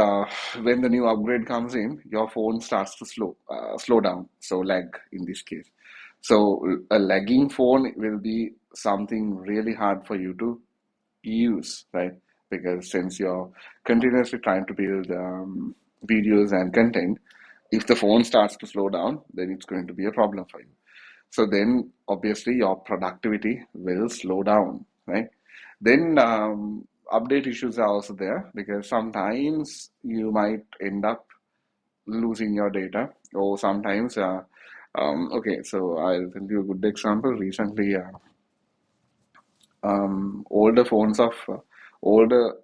when the new upgrade comes in, your phone starts to slow down. So lag in this case. So a lagging phone will be something really hard for you to use, right? Because since you're continuously trying to build videos and content, if the phone starts to slow down, then it's going to be a problem for you. So then obviously your productivity will slow down, right? Then update issues are also there because sometimes you might end up losing your data, or sometimes okay, so I'll tell you a good example. Recently, older phones of older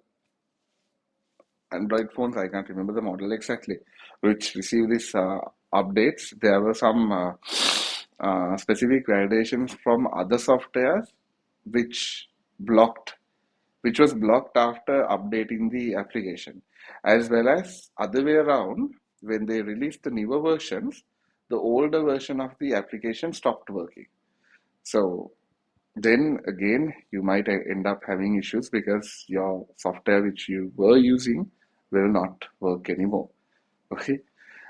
Android phones, I can't remember the model exactly, which received these updates. There were some specific validations from other softwares which blocked, which was blocked after updating the application, as well as other way around. When they released the newer versions, the older version of the application stopped working. So then again, you might end up having issues because your software which you were using will not work anymore. Okay.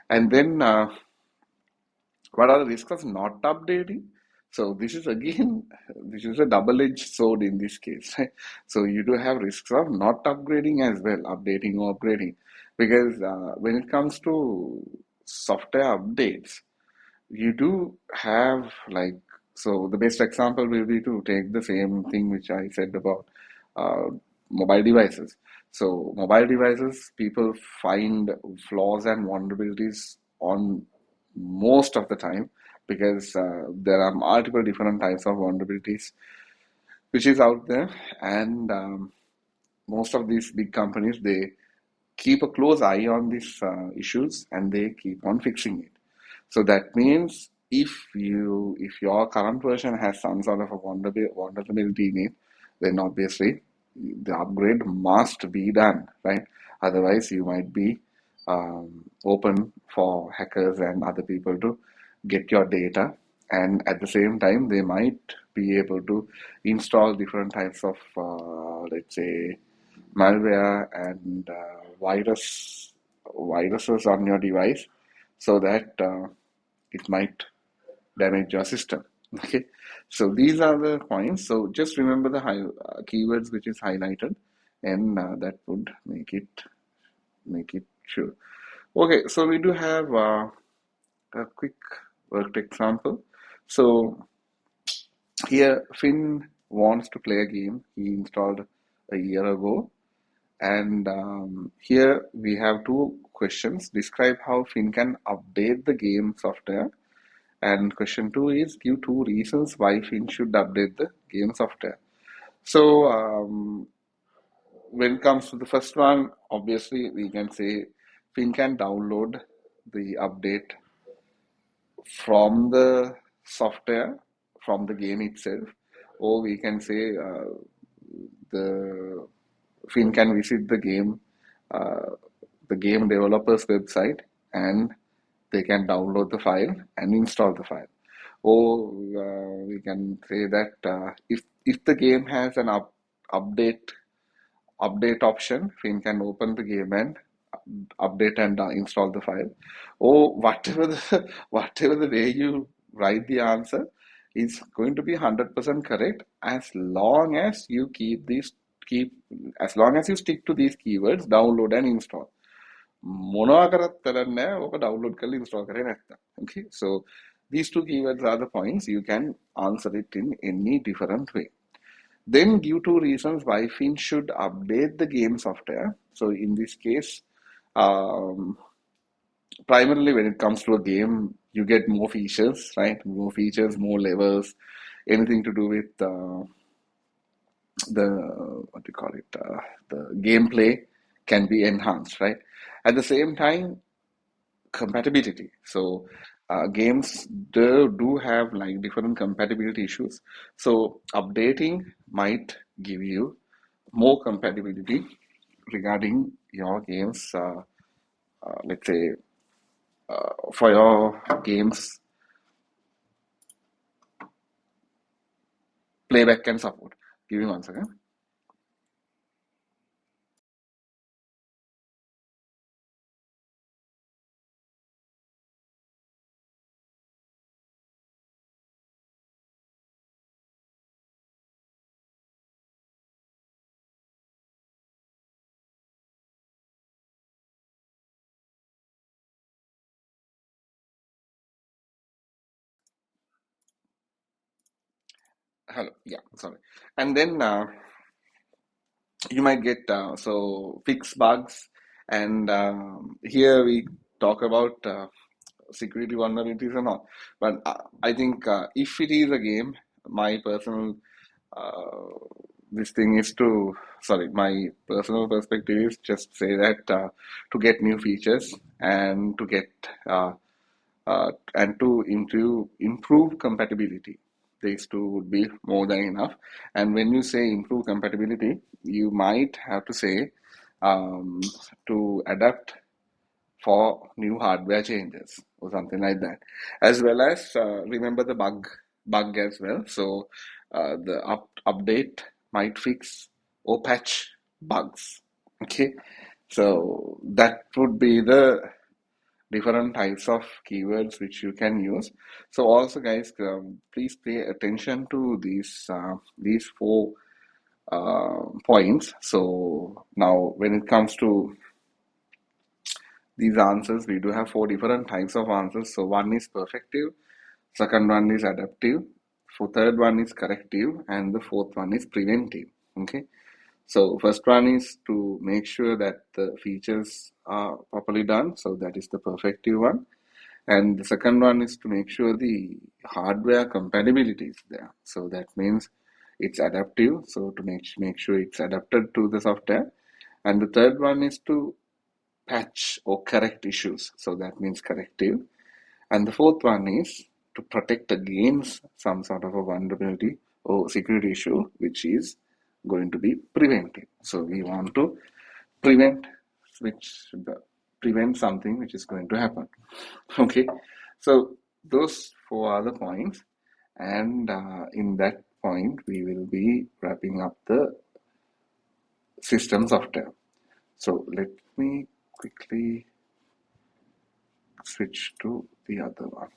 And then what are the risks of not updating? So this is again, this is a double-edged sword in this case. Right? So you do have risks of not upgrading as well, updating or upgrading, because when it comes to software updates, you do have like, so the best example will be to take the same thing which I said about uh, mobile devices. So mobile devices, people find flaws and vulnerabilities on most of the time because there are multiple different types of vulnerabilities which is out there, and most of these big companies, they keep a close eye on these issues and they keep on fixing it. So that means if your current version has some sort of a vulnerability in it, then obviously the upgrade must be done, right? Otherwise, you might be open for hackers and other people to get your data, and at the same time, they might be able to install different types of, let's say, malware and viruses on your device, so that it might damage your system. Okay, so these are the points. So just remember the keywords which is highlighted, and that would make it sure. Okay, so we do have a quick worked example. So here Finn wants to play a game he installed a year ago. And here we have two questions. Describe how Finn can update the game software. And question two is give two reasons why Finn should update the game software. So when it comes to the first one, obviously we can say Finn can download the update from the software, from the game itself, or we can say the Finn can visit uh, the game developer's website, and they can download the file and install the file. Or we can say that if the game has an update update option, Finn can open the game and update and install the file. Or whatever the whatever the way you write the answer is going to be 100% correct, as long as you keep as long as you stick to these keywords, download and install. මොනවා කරත් කරන්නේ නැහැ ඕක download කරලා install කරේ නැත්තම්. Okay, so these two keywords are the points. You can answer it in any different way. Then give two reasons why Finn should update the game software. So in this case, um, primarily when it comes to a game, you get more features, right? More features, more levels, anything to do with the what do you call it? The gameplay can be enhanced, right? At the same time, compatibility. So games do have like different compatibility issues. So updating might give you more compatibility regarding your games. Let's say for your games playback and support. Give me one second. hello, yeah, sorry. And then you might get so fix bugs, and here we talk about security vulnerabilities and all. But I think if it is a game, my personal this thing is to sorry, my personal perspective is just say that to get new features and to get and to improve compatibility. These two would be more than enough. And when you say improve compatibility, you might have to say um, to adapt for new hardware changes or something like that, as well as remember the bug as well. So the update might fix or patch bugs. Okay, so that would be the different types of keywords which you can use. So also, guys, please pay attention to these four points. So now, when it comes to these answers, we do have four different types of answers. So one is perfective, second one is adaptive, for third one is corrective, and the fourth one is preventive. Okay. So first one is to make sure that the features are properly done. So that is the perfective one. And the second one is to make sure the hardware compatibility is there. So that means it's adaptive. So to make sure it's adapted to the software. And the third one is to patch or correct issues. So that means corrective. And the fourth one is to protect against some sort of a vulnerability or security issue, which is going to be preventive. So we want to prevent which prevent something which is going to happen. Okay, so those four are the points, and in that point we will be wrapping up the system software. So let me quickly switch to the other one.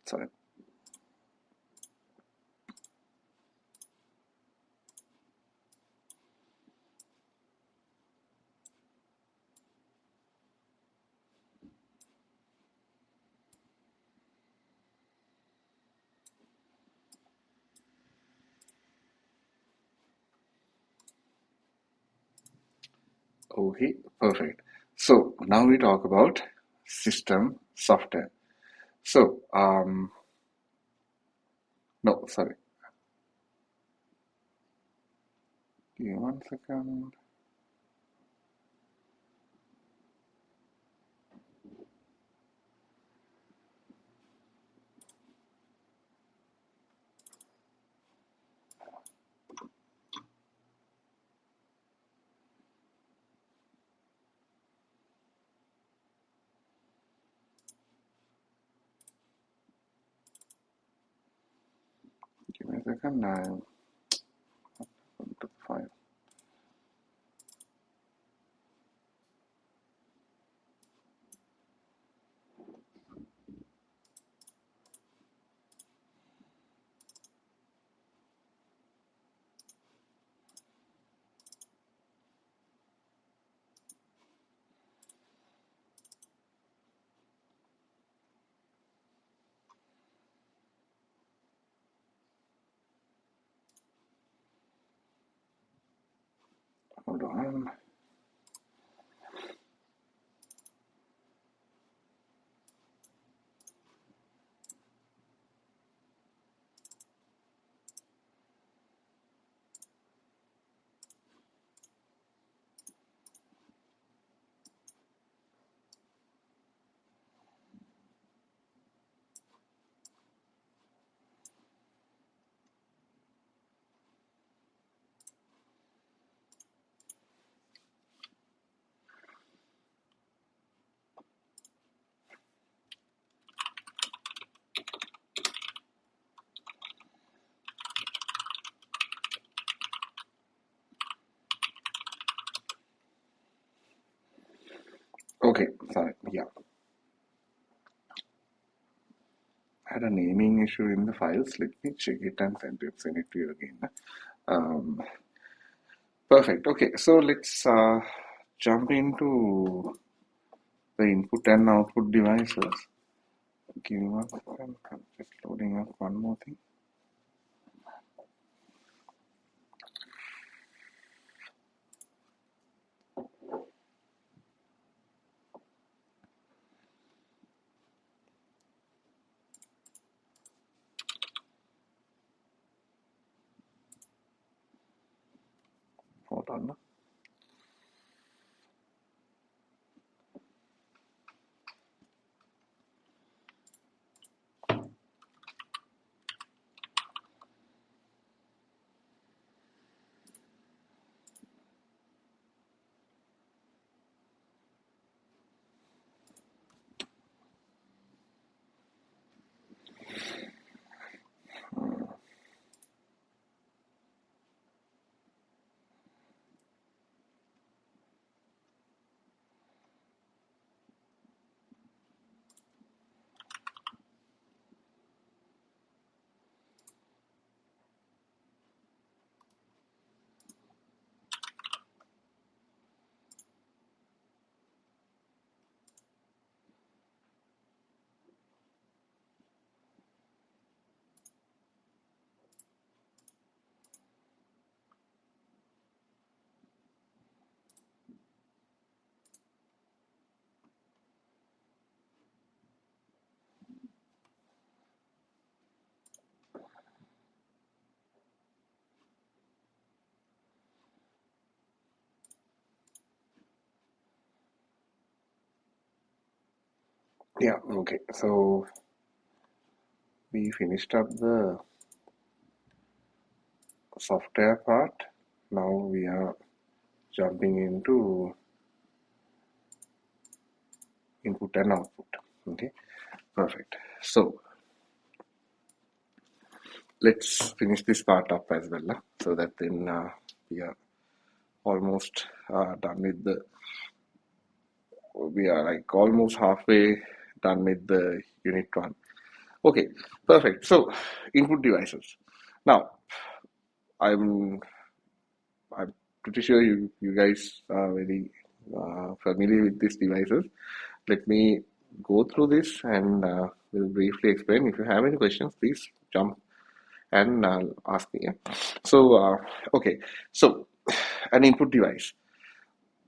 Sorry. Okay, perfect. So now we talk about system software. So, no, sorry. Give me 1 second. Give me a second. I'm going to the file. Hold on. Okay, sorry. Yeah, I had a naming issue in the files. Let me check it and send it to you again. Um, Perfect. Okay, so let's jump into the input and output devices. Give me 1 second. I'm just loading up one more thing. Hold on. Yeah, okay. So we finished up the software part. Now we are jumping into input and output. Okay, perfect. So let's finish this part up as well, so that then we are almost done with the. We are like almost halfway done with the unit 1. Okay, perfect. So input devices. Now I'm I'm pretty sure you guys are very familiar with these devices. Let me go through this and will briefly explain. If you have any questions, please jump and ask me. Yeah? So, okay. So, an input device.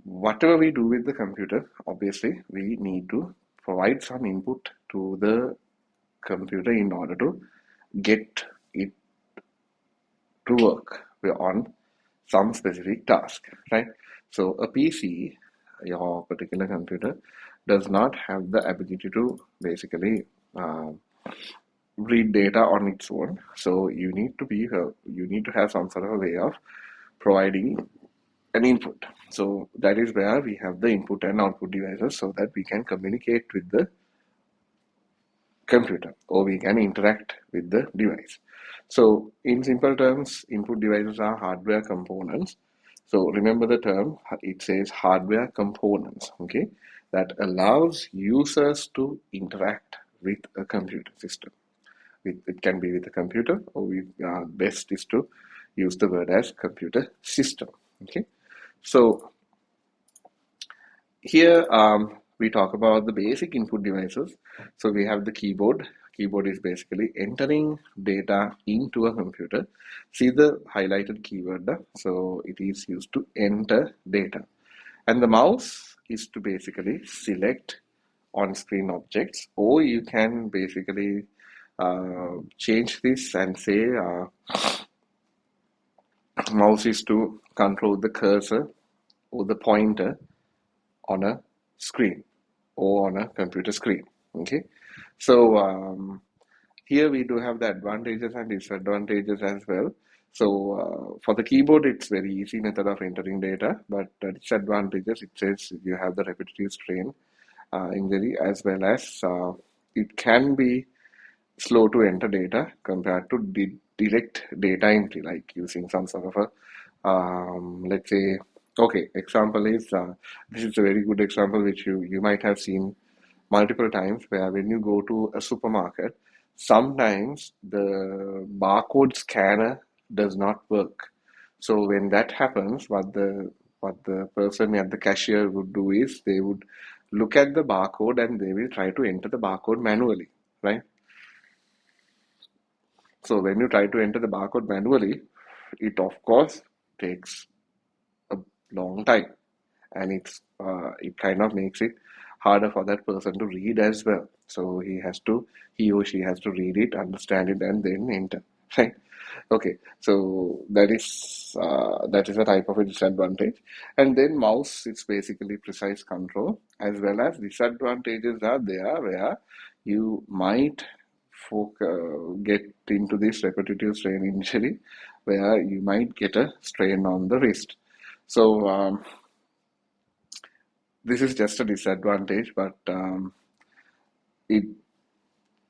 Whatever we do with the computer, obviously, we need to provide some input to the computer in order to get it to work on some specific task, right? So a PC, your particular computer, does not have the ability to basically uh, read data on its own. So you need to have some sort of a way of providing an input. So that is where we have the input and output devices, so that we can communicate with the computer or we can interact with the device. So in simple terms, input devices are hardware components. So remember the term, it says hardware components, okay, that allows users to interact with a computer system. It can be with a computer, or best is to use the word as computer system, okay. So here we talk about the basic input devices. So we have the keyboard. Keyboard is basically entering data into a computer. See the highlighted keyword there? So it is used to enter data. And the mouse is to basically select on-screen objects, or you can basically change this and say mouse is to control the cursor or the pointer on a screen or on a computer screen. Okay, so here we do have the advantages and disadvantages as well. So for the keyboard, it's very easy method of entering data, but the disadvantages, it says you have the repetitive strain injury, as well as it can be slow to enter data compared to direct data entry, like using some sort of a, let's say, okay, example is, this is a very good example which you might have seen multiple times, where when you go to a supermarket, sometimes the barcode scanner does not work. So when that happens, what the person at the cashier would do is they would look at the barcode and they will try to enter the barcode manually. right? So when you try to enter the barcode manually, it of course takes a long time, and it kind of makes it harder for that person to read as well. So he or she has to read it, understand it, and then enter, right? Okay, so that is a type of a disadvantage. And then mouse, it's basically precise control, as well as disadvantages are there where you might get into this repetitive strain injury, where you might get a strain on the wrist. So this is just a disadvantage, but it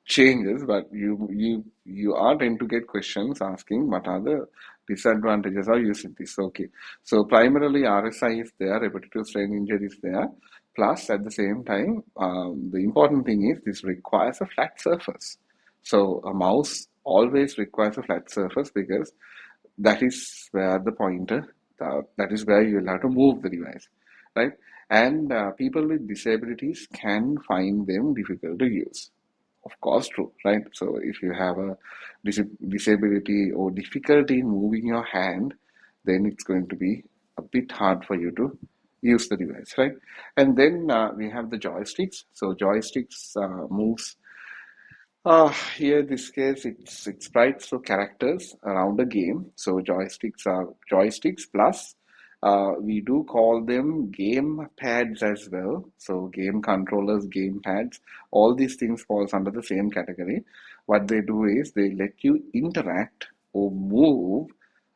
changes, but you are tend to get questions asking what are the disadvantages of using this. Okay, so primarily RSI is there, repetitive strain injury is there, plus at the same time the important thing is this requires a flat surface. So a mouse always requires a flat surface, because that is where the pointer, that is where you'll have to move the device, right? And people with disabilities can find them difficult to use. Of course, true, right? So if you have a disability or difficulty in moving your hand, then it's going to be a bit hard for you to use the device, right? And then we have the joysticks. So joysticks moves. Here, this case, it's sprites or characters around a game. So joysticks are joysticks plus. We do call them game pads as well. So game controllers, game pads, all these things falls under the same category. What they do is they let you interact or move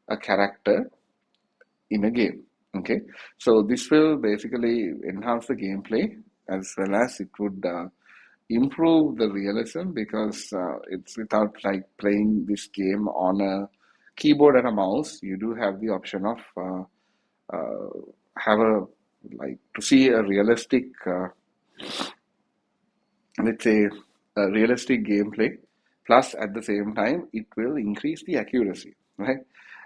a character in a game. Okay, so this will basically enhance the gameplay, as well as it would improve the realism, because it's without like playing this game on a keyboard and a mouse. You do have the option of have a like to see a realistic, let's say, a realistic gameplay. Plus, at the same time, it will increase the accuracy, right?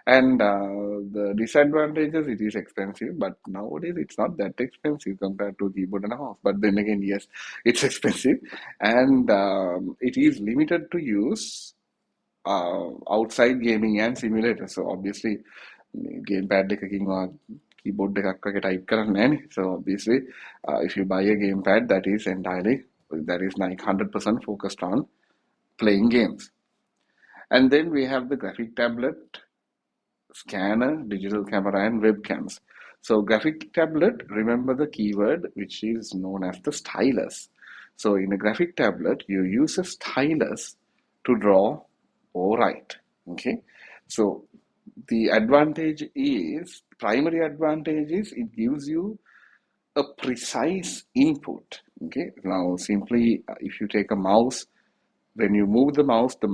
And the disadvantages, it is expensive, but nowadays it's not that expensive compared to keyboard and a mouse. But then again, yes, it's expensive, and it is limited to use outside gaming and simulators. So obviously, gamepad එකකින් keyboard එකක් වගේ type කරන්නේ නැහැ. So obviously, if you buy a gamepad, that is like 100% focused on playing games. And then we have the graphic tablet, scanner, digital camera, and webcams. So graphic tablet, remember the keyword which is known as the stylus. So in a graphic tablet, you use a stylus to draw or write. Okay, so the primary advantage is it gives you a precise input. Okay, now simply if you take a mouse, when you move the mouse, the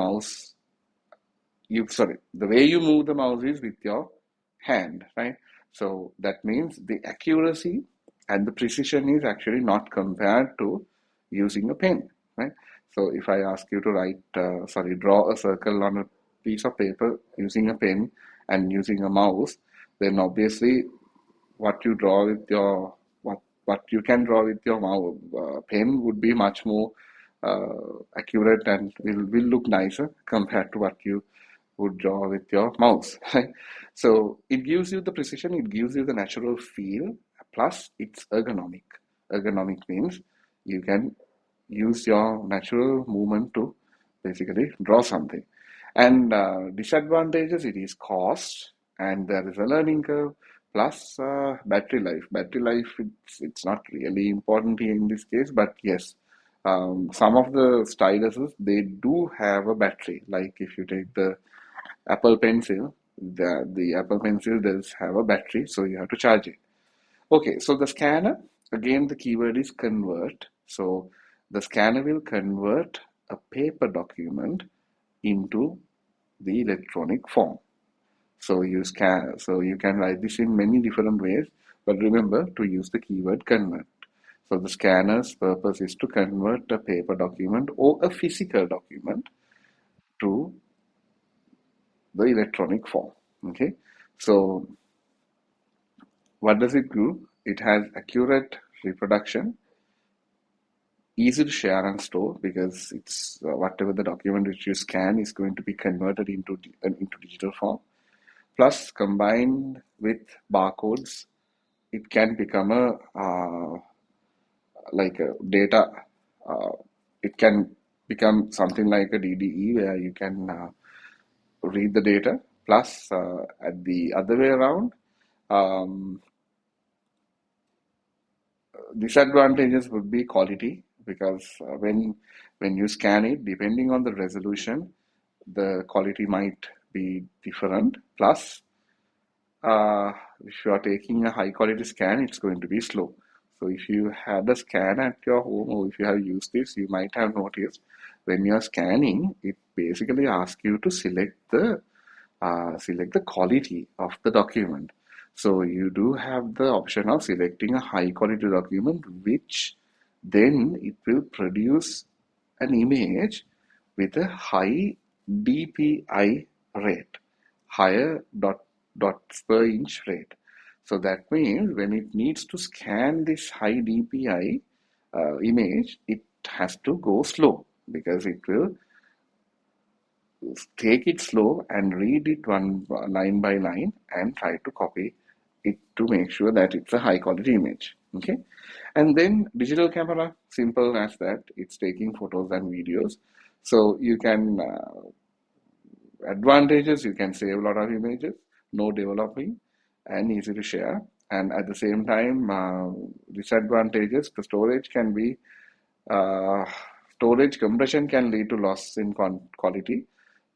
way you move the mouse is with your hand, right? So that means the accuracy and the precision is actually not compared to using a pen, right? So if I ask you to draw a circle on a piece of paper using a pen and using a mouse, then obviously what you draw with your what you can draw with your mouse, pen would be much more accurate and will look nicer compared to what you would draw with your mouse. Right? So it gives you the precision, it gives you the natural feel, plus it's ergonomic. Ergonomic means you can use your natural movement to basically draw something. And disadvantages, it is cost, and there is a learning curve, plus battery life. Battery life, it's not really important in this case, but yes, some of the styluses, they do have a battery. Like if you take the Apple Pencil, the Apple Pencil does have a battery, so you have to charge it. Okay, so the scanner, again, the keyword is convert. So the scanner will convert a paper document into the electronic form. So you can write this in many different ways, but remember to use the keyword convert. So the scanner's purpose is to convert a paper document or a physical document to the electronic form. Okay, so what does it do? It has accurate reproduction easy to share and store because it's whatever the document which you scan is going to be converted into digital form. Plus, combined with barcodes, it can become a like a data. Uh, it can become something like a DDE where you can read the data. Plus, at the other way around, um, disadvantages would be quality because when you scan it, depending on the resolution, the quality might be different. Plus, uh, if you are taking a high quality scan, it's going to be slow. So if you had a scan at your home or if you have used this, you might have noticed when you are scanning, it basically asks you to select the quality of the document. So you do have the option of selecting a high quality document, which then it will produce an image with a high DPI rate, higher dots per inch rate. So that means when it needs to scan this high DPI image, it has to go slow because it will take it slow and read it one line by line and try to copy it to make sure that it's a high quality image. Okay, and then digital camera, simple as that. It's taking photos and videos, so you can advantages, you can save a lot of images, no developing, and easy to share. And at the same time, disadvantages, the storage can be uh, storage compression can lead to loss in quality.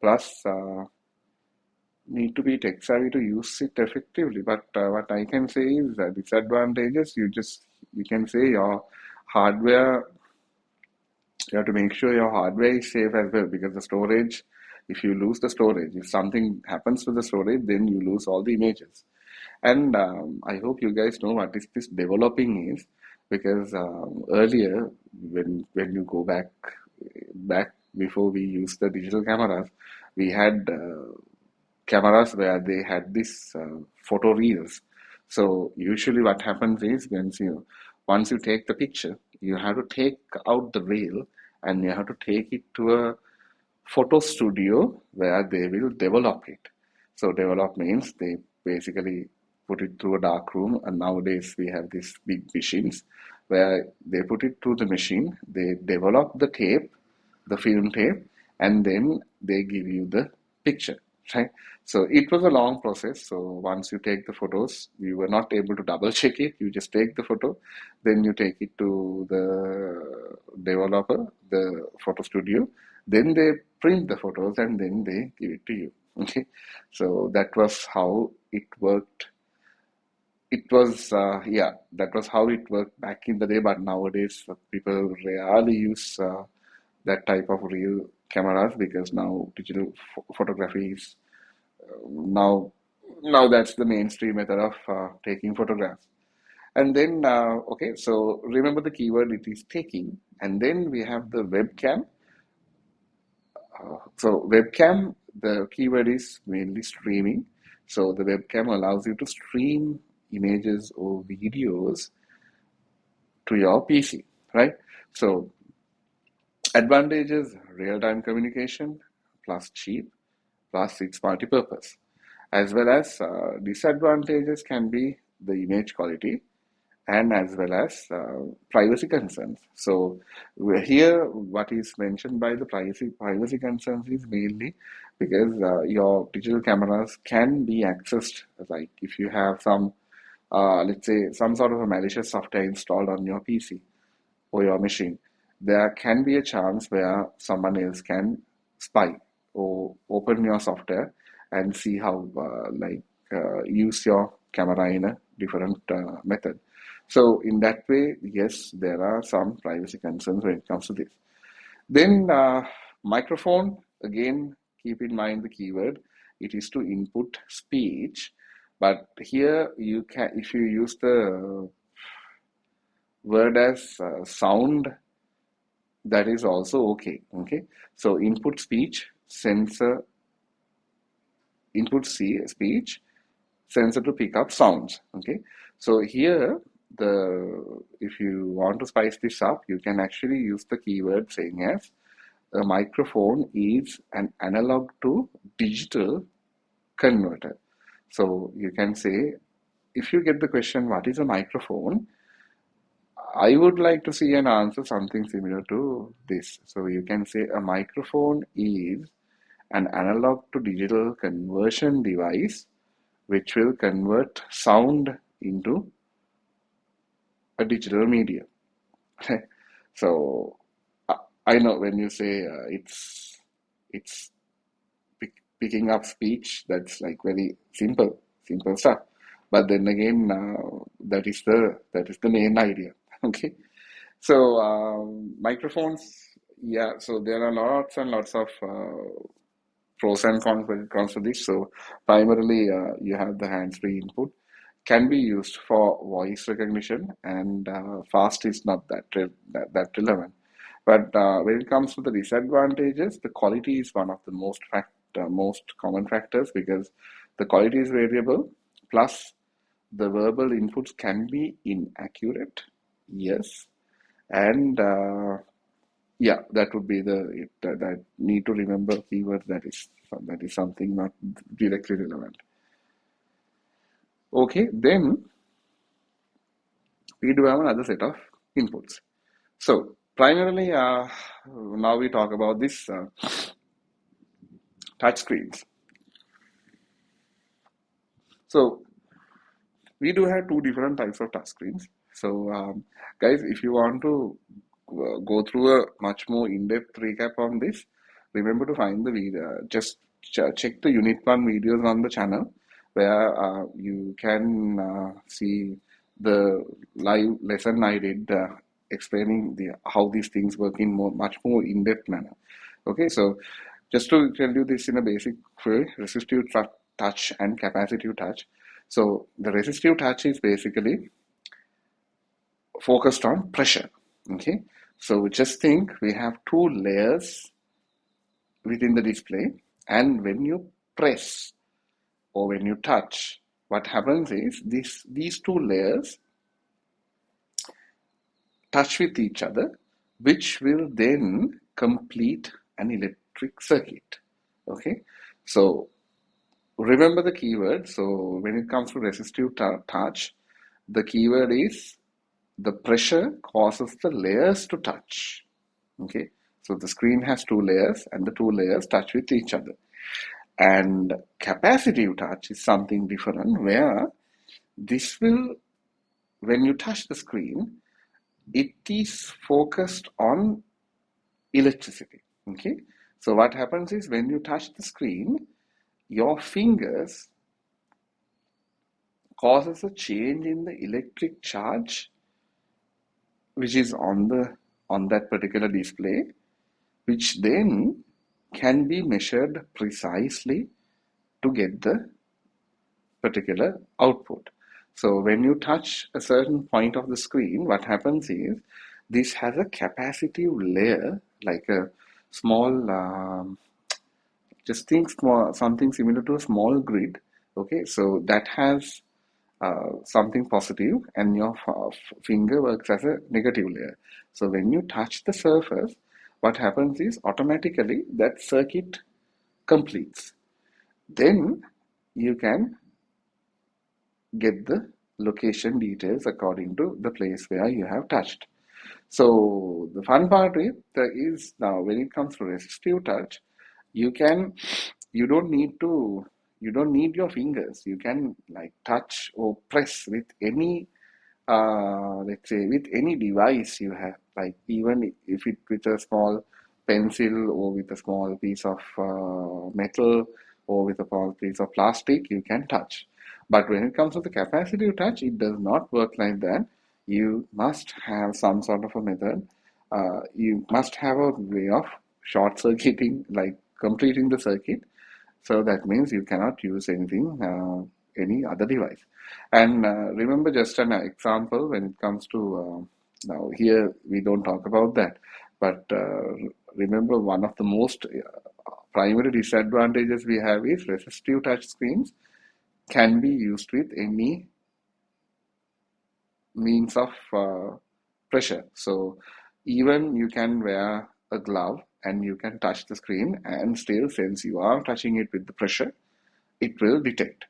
Plus, need to be tech savvy to use it effectively. But what I can say is that disadvantages, you can say your hardware, you have to make sure your hardware is safe as well because the storage, if you lose the storage, if something happens to the storage, then you lose all the images. And I hope you guys know what is this developing is because earlier when you go back before we used the digital cameras, we had cameras where they had this photo reels. So usually what happens is once you take the picture, you have to take out the reel and you have to take it to a photo studio where they will develop it. So develop means they basically put it through a dark room, and nowadays we have these big machines where they put it through the machine, they develop the tape, the film tape, and then they give you the picture, right? So it was a long process. So once you take the photos, you were not able to double check it. You just take the photo, then you take it to the developer, the photo studio, then they print the photos and then they give it to you. Okay, so that was how it worked. It was yeah, that was how it worked back in the day. But nowadays, people rarely use that type of real cameras because now digital photography is now that's the mainstream method of taking photographs. And then okay, so remember the keyword, it is taking, and then we have the webcam. So webcam, the keyword is mainly streaming. So the webcam allows you to stream images or videos to your PC, right? So advantages, real-time communication, plus cheap, plus its multi-purpose. As well as disadvantages can be the image quality and as well as privacy concerns. So here, what is mentioned by the privacy concerns is mainly because your digital cameras can be accessed. Like if you have some, let's say, some sort of a malicious software installed on your PC or your machine, there can be a chance where someone else can spy or open your software and see how use your camera in a different method. So in that way, yes, there are some privacy concerns when it comes to this. Then microphone, again, keep in mind the keyword. It is to input speech, but here you can, if you use the word as sound, that is also okay. Okay, so input speech, sensor, input speech, sensor to pick up sounds. Okay, so here if you want to spice this up, you can actually use the keyword saying as a microphone is an analog to digital converter. So you can say, if you get the question, what is a microphone? I would like to see an answer something similar to this. So you can say a microphone is an analog to digital conversion device which will convert sound into a digital medium. So I know when you say it's picking up speech, that's like very simple stuff. But then again, that is the main idea. Okay. So microphones, yeah. So there are lots and lots of pros and cons when it comes to this. So primarily, you have the hands-free input, can be used for voice recognition, and fast is not that relevant. But when it comes to the disadvantages, the quality is one of the most common factors, because the quality is variable. Plus, the verbal inputs can be inaccurate. Yes, and yeah, that would be that need to remember keywords. That is something not directly relevant. Okay, then we do have another set of inputs. So primarily, now we talk about this touch screens. So we do have two different types of touch screens. So guys, if you want to go through a much more in-depth recap on this, remember to find the video. Just check the Unit 1 videos on the channel, where you can see the live lesson I did explaining how these things work in much more in-depth manner. Okay, so just to tell you this in a basic way, resistive touch and capacitive touch. So the resistive touch is basically focused on pressure. Okay, so just think we have two layers within the display, and when you press or when you touch, what happens is these two layers touch with each other, which will then complete an electric circuit. Okay, so remember the keyword. So when it comes to resistive touch, the keyword is the pressure causes the layers to touch. Okay, so the screen has two layers, and the two layers touch with each other. And capacitive touch is something different, where this will, when you touch the screen, it is focused on electricity. Okay, so what happens is when you touch the screen, your fingers causes a change in the electric charge which is on that particular display, which then can be measured precisely to get the particular output. So when you touch a certain point of the screen, what happens is this has a capacitive layer, like a small, just think small, something similar to a small grid. Okay, so that has something positive, and your finger works as a negative layer. So when you touch the surface, what happens is automatically that circuit completes. Then you can get the location details according to the place where you have touched. So the fun part is now when it comes to resistive touch, you can you don't need to you don't need your fingers. You can like touch or press with any let's say with any device you have, like even if it with a small pencil or with a small piece of metal or with a small piece of plastic, you can touch. But when it comes to the capacitive touch, it does not work like that. You must have some sort of a method. You must have a way of short circuiting, like completing the circuit. So that means you cannot use any other device. And remember, just an example when it comes to now here we don't talk about that, but remember one of the most primary disadvantages we have is resistive touch screens can be used with any means of pressure. So even you can wear a glove and you can touch the screen, and still, since you are touching it with the pressure, it will detect.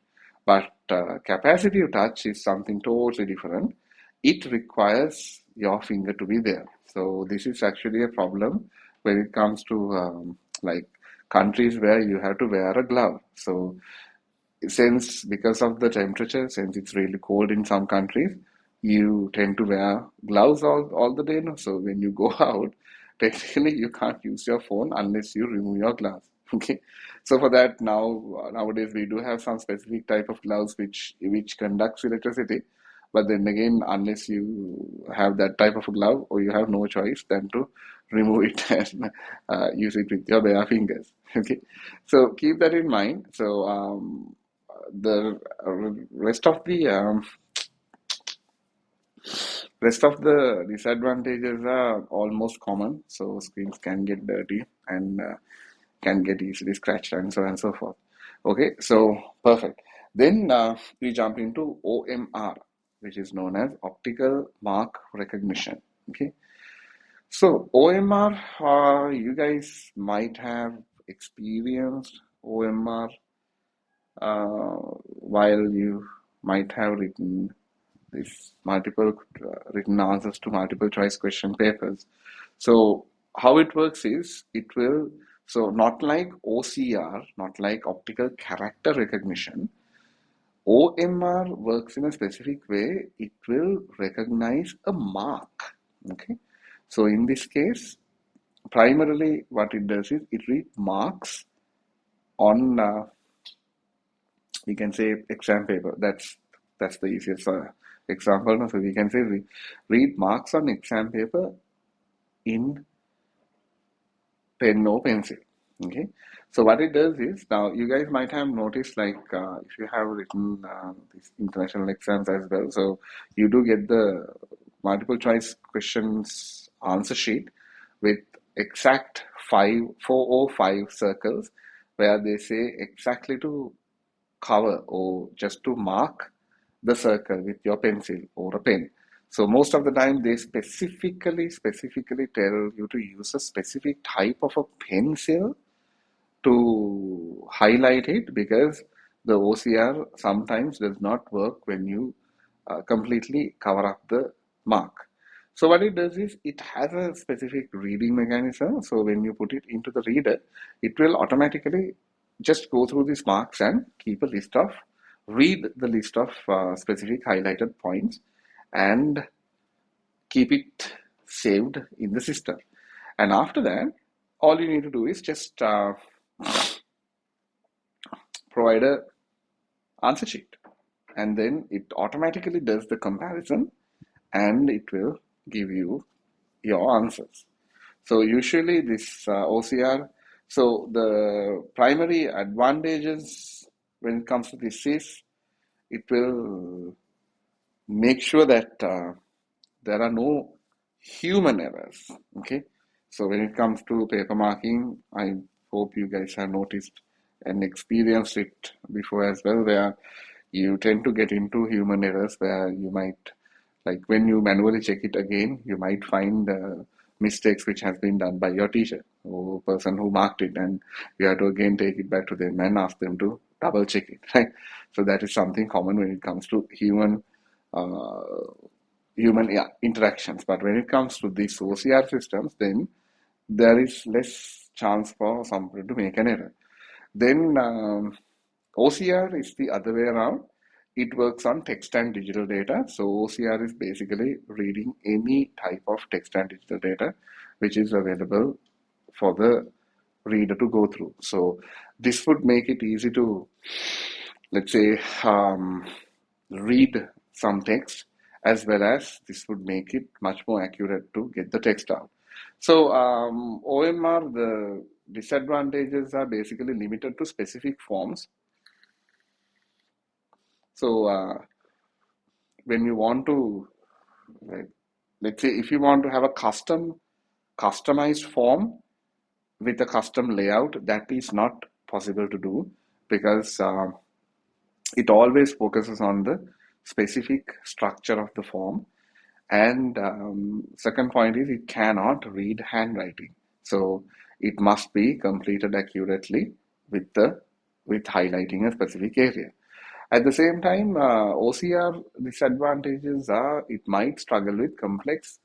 But capacitive touch is something totally different. It requires your finger to be there. So this is actually a problem when it comes to like countries where you have to wear a glove. So since because of the temperature, since it's really cold in some countries, you tend to wear gloves all the day. No? So when you go out, technically you can't use your phone unless you remove your gloves. Okay. So for that nowadays we do have some specific type of gloves which conducts electricity. But then again, unless you have that type of a glove, or you have no choice than to remove it and use it with your bare fingers. Okay. So keep that in mind. So the rest of the disadvantages are almost common. So screens can get dirty and can get easily scratched and so on and so forth. Okay, so perfect. Then we jump into OMR, which is known as optical mark recognition. Okay, so OMR, you guys might have experienced OMR while you might have written this multiple written answers to multiple choice question papers. So how it works is it will, so not like OCR, not like optical character recognition. OMR works in a specific way. It will recognize a mark. Okay. So in this case, primarily what it does is it reads marks on we can say exam paper. That's the easiest example. No? So we can say read marks on exam paper in pen or pencil. Okay. So what it does is, now you guys might have noticed, like if you have written these international exams as well, so you do get the multiple choice questions answer sheet with exact 4 or 5 circles where they say exactly to cover or just to mark the circle with your pencil or a pen. So most of the time they specifically tell you to use a specific type of a pencil to highlight it, because the OCR sometimes does not work when you completely cover up the mark. So what it does is it has a specific reading mechanism. So when you put it into the reader, it will automatically just go through these marks and read the list of specific highlighted points and keep it saved in the system. And after that, all you need to do is just provide a answer sheet, and then it automatically does the comparison and it will give you your answers. So usually this OCR, so the primary advantages when it comes to this is it will make sure that there are no human errors. Okay, so when it comes to paper marking, I hope you guys have noticed and experienced it before as well, where you tend to get into human errors where you might, like when you manually check it again, you might find mistakes which has been done by your teacher or person who marked it, and you have to again take it back to them and ask them to double check it, right? So that is something common when it comes to uh, human interactions. But when it comes to these OCR systems, then there is less chance for somebody to make an error. Then OCR is the other way around. It works on text and digital data. So OCR is basically reading any type of text and digital data which is available for the reader to go through. So this would make it easy to, let's say, read some text, as well as this would make it much more accurate to get the text out. So OMR, the disadvantages are basically limited to specific forms. So when you want to, like, let's say if you want to have a customized form with a custom layout, that is not possible to do, because it always focuses on the specific structure of the form. And second point is it cannot read handwriting. So it must be completed accurately with the with highlighting a specific area. At the same time, OCR disadvantages are it might struggle with complex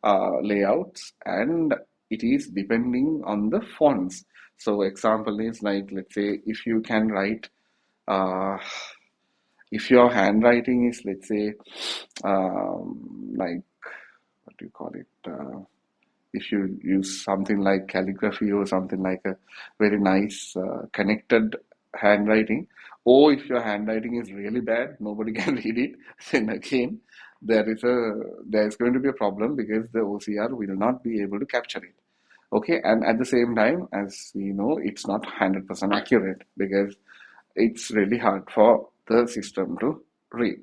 layouts, and it is depending on the fonts. So example is like, let's say if you can write uh, if your handwriting is, let's say, like, what do you call it? If you use something like calligraphy or something like a very nice connected handwriting, or if your handwriting is really bad, nobody can read it, then again there's going to be a problem because the OCR will not be able to capture it. Okay, and at the same time, as we know, it's not 100% accurate because it's really hard for the system to read.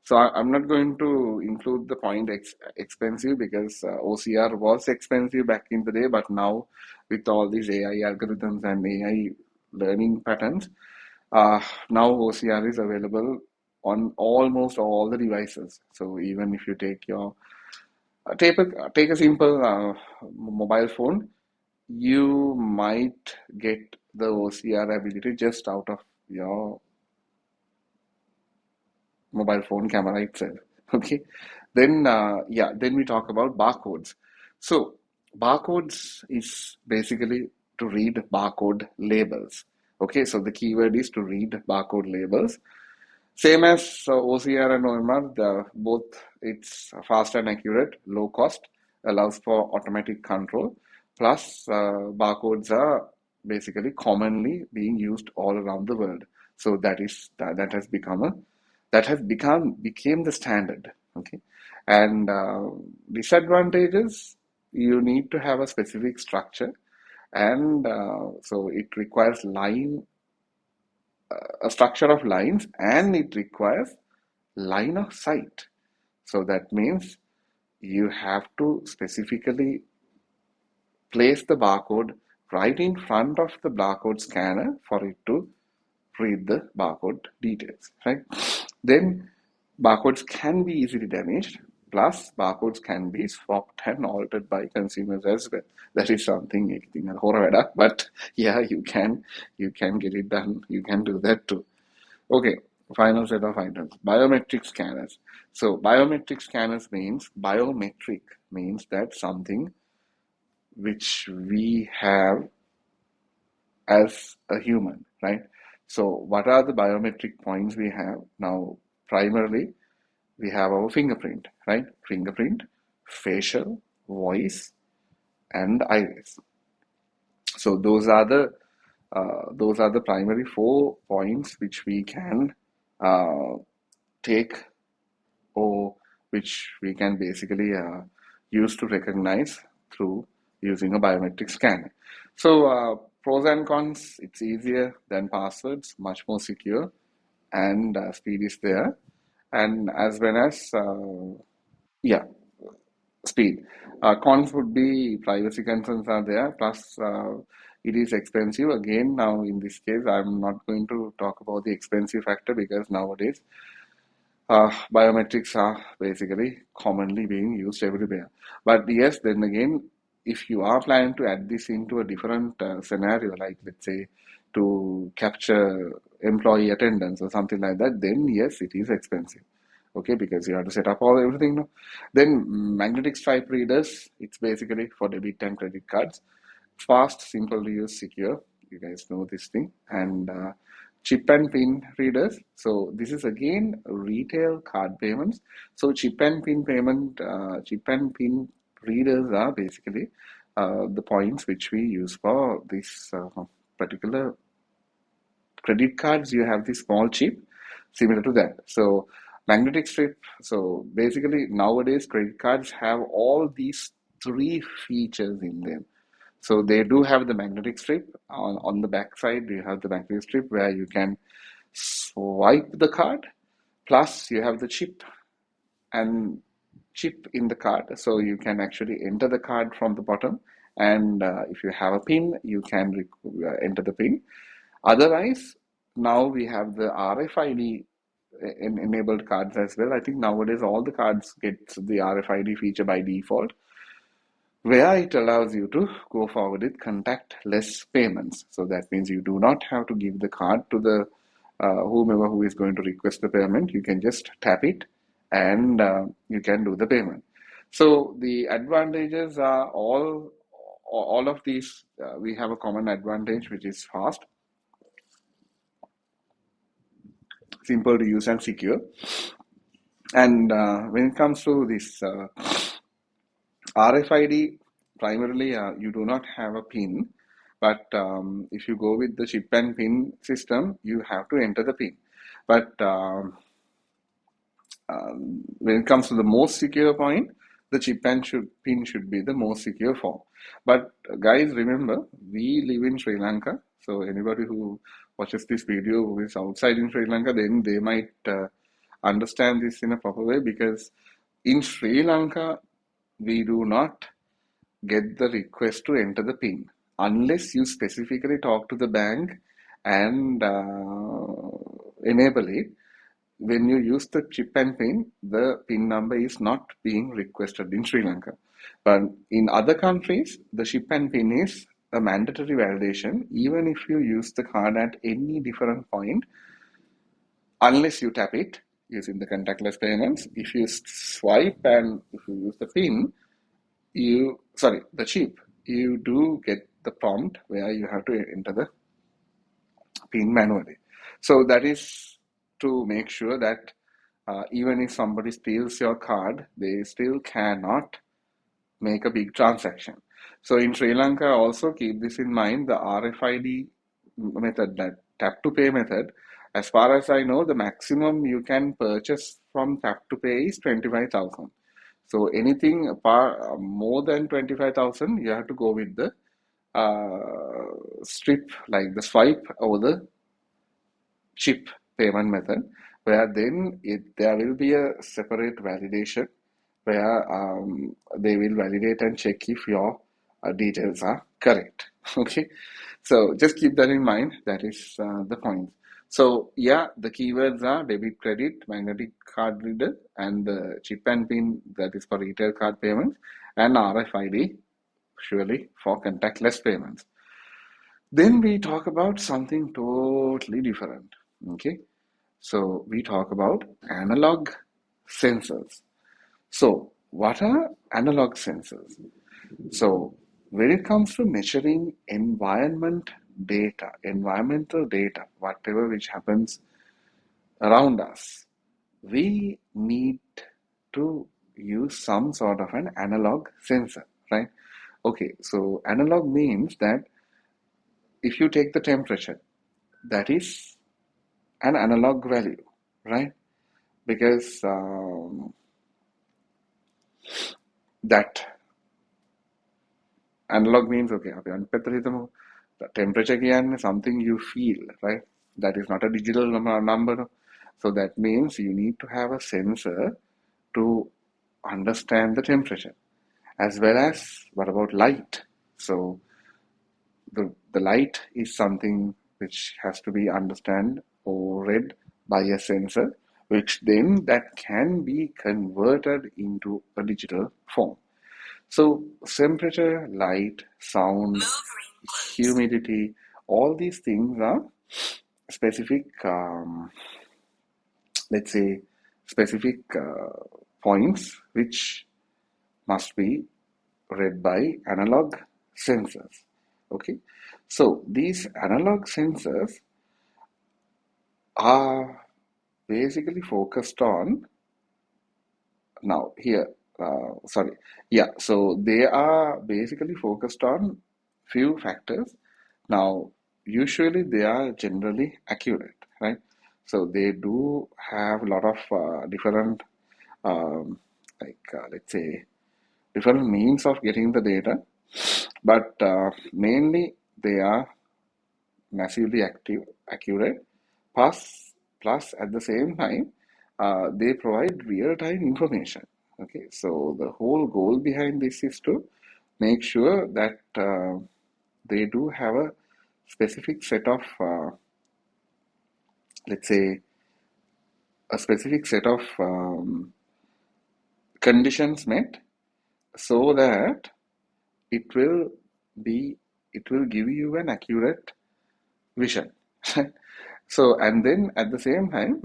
So I'm not going to include the point expensive because OCR was expensive back in the day, but now with all these AI algorithms and AI learning patterns, uh, now OCR is available on almost all the devices. So even if you take your take a simple mobile phone, you might get the OCR ability just out of your mobile phone camera itself. Okay, then then we talk about barcodes. So barcodes is basically to read barcode labels. Okay, so the keyword is to read barcode labels. Same as OCR and OMR, both it's fast and accurate, low cost, allows for automatic control. Plus, barcodes are basically commonly being used all around the world. So that has become a that has became the standard. Okay, and disadvantages, you need to have a specific structure, and so it requires a structure of lines, and it requires line of sight. So that means you have to specifically place the barcode right in front of the barcode scanner for it to read the barcode details, right? Then barcodes can be easily damaged, plus barcodes can be swapped and altered by consumers as well. That is something ekithing hora වැඩක්, but yeah, you can get it done. You can do that too. Okay, final set of items. Biometric scanners. So biometric scanners means biometric means that something which we have as a human, right? So what are the biometric points we have? Now, primarily, we have our fingerprint, right? Fingerprint, facial, voice, and iris. So those are the primary 4 points which we can uh, take, or which we can basically use to recognize through using a biometric scanner. So pros and cons, it's easier than passwords, much more secure, and speed is there. And as well as, yeah, speed. Cons would be privacy concerns are there, plus it is expensive. Again, now in this case, I'm not going to talk about the expensive factor because nowadays biometrics are basically commonly being used everywhere. But yes, then again, if you are planning to add this into a different scenario, like let's say to capture employee attendance or something like that, then yes, it is expensive. Okay, because you have to set up all everything. No? Then magnetic stripe readers, it's basically for debit and credit cards. Fast, simple to use, secure. You guys know this thing. And chip and pin readers. So this is again retail card payments. So chip and pin readers are basically the points which we use for this particular credit cards. You have this small chip similar to that. So magnetic strip. So basically nowadays credit cards have all these three features in them. So they do have the magnetic strip. On the back side, you have the magnetic strip where you can swipe the card. Plus, you have the and chip in the card. So you can actually enter the card from the bottom. And if you have a pin, you can enter the pin. Otherwise, now we have the RFID enabled cards as well. I think nowadays all the cards get the RFID feature by default, where it allows you to go forward with contactless payments. So that means you do not have to give the card to the whomever who is going to request the payment. You can just tap it and you can do the payment. So the advantages are all of these. We have a common advantage, which is fast, simple to use, and secure. And when it comes to this RFID, primarily you do not have a pin, but if you go with the chip and pin system, you have to enter the pin. But when it comes to the most secure point, the chip and pin should be the most secure form. But guys, remember, we live in Sri Lanka, so anybody who watches this video who is outside in Sri Lanka, then they might understand this in a proper way, because in Sri Lanka, we do not get the request to enter the PIN unless you specifically talk to the bank and enable it. When you use the chip and PIN, the PIN number is not being requested in Sri Lanka. But in other countries, the chip and PIN is a mandatory validation, even if you use the card at any different point, unless you tap it using the contactless payments. If you swipe and if you use the PIN, the chip, you do get the prompt where you have to enter the PIN manually. So that is to make sure that even if somebody steals your card, they still cannot make a big transaction. So in Sri Lanka, also keep this in mind, the RFID method, that tap to pay method, as far as I know, the maximum you can purchase from tap to pay is 25,000. So anything more than 25,000, you have to go with the strip, like the swipe over the chip payment method, where then there will be a separate validation where they will validate and check if your details are correct. Okay, so just keep that in mind. That is the point. So yeah, the keywords are debit, credit, magnetic card reader, and the chip and pin, that is for retail card payments, and RFID, surely for contactless payments. Then we talk about something totally different. Okay, so we talk about analog sensors. So what are analog sensors? So when it comes to measuring environmental data, whatever which happens around us, we need to use some sort of an analog sensor, right? Okay, so analog means that if you take the temperature, that is an analog value, right? Because that analog means, okay, the temperature is something you feel, right? That is not a digital number. So that means you need to have a sensor to understand the temperature, as well as what about light? So the light is something which has to be understood or read by a sensor, which then that can be converted into a digital form. So temperature, light, sound, humidity, all these things are specific, let's say, specific points which must be read by analog sensors. Okay, so these analog sensors are basically focused on now here. So they are basically focused on few factors. Now, usually they are generally accurate, right? So they do have a lot of different, let's say, different means of getting the data, but mainly they are massively accurate. Plus, at the same time, they provide real-time information. Okay, so the whole goal behind this is to make sure that they do have a specific set of, let's say, a specific set of conditions met so that it will it will give you an accurate vision. So, and then at the same time,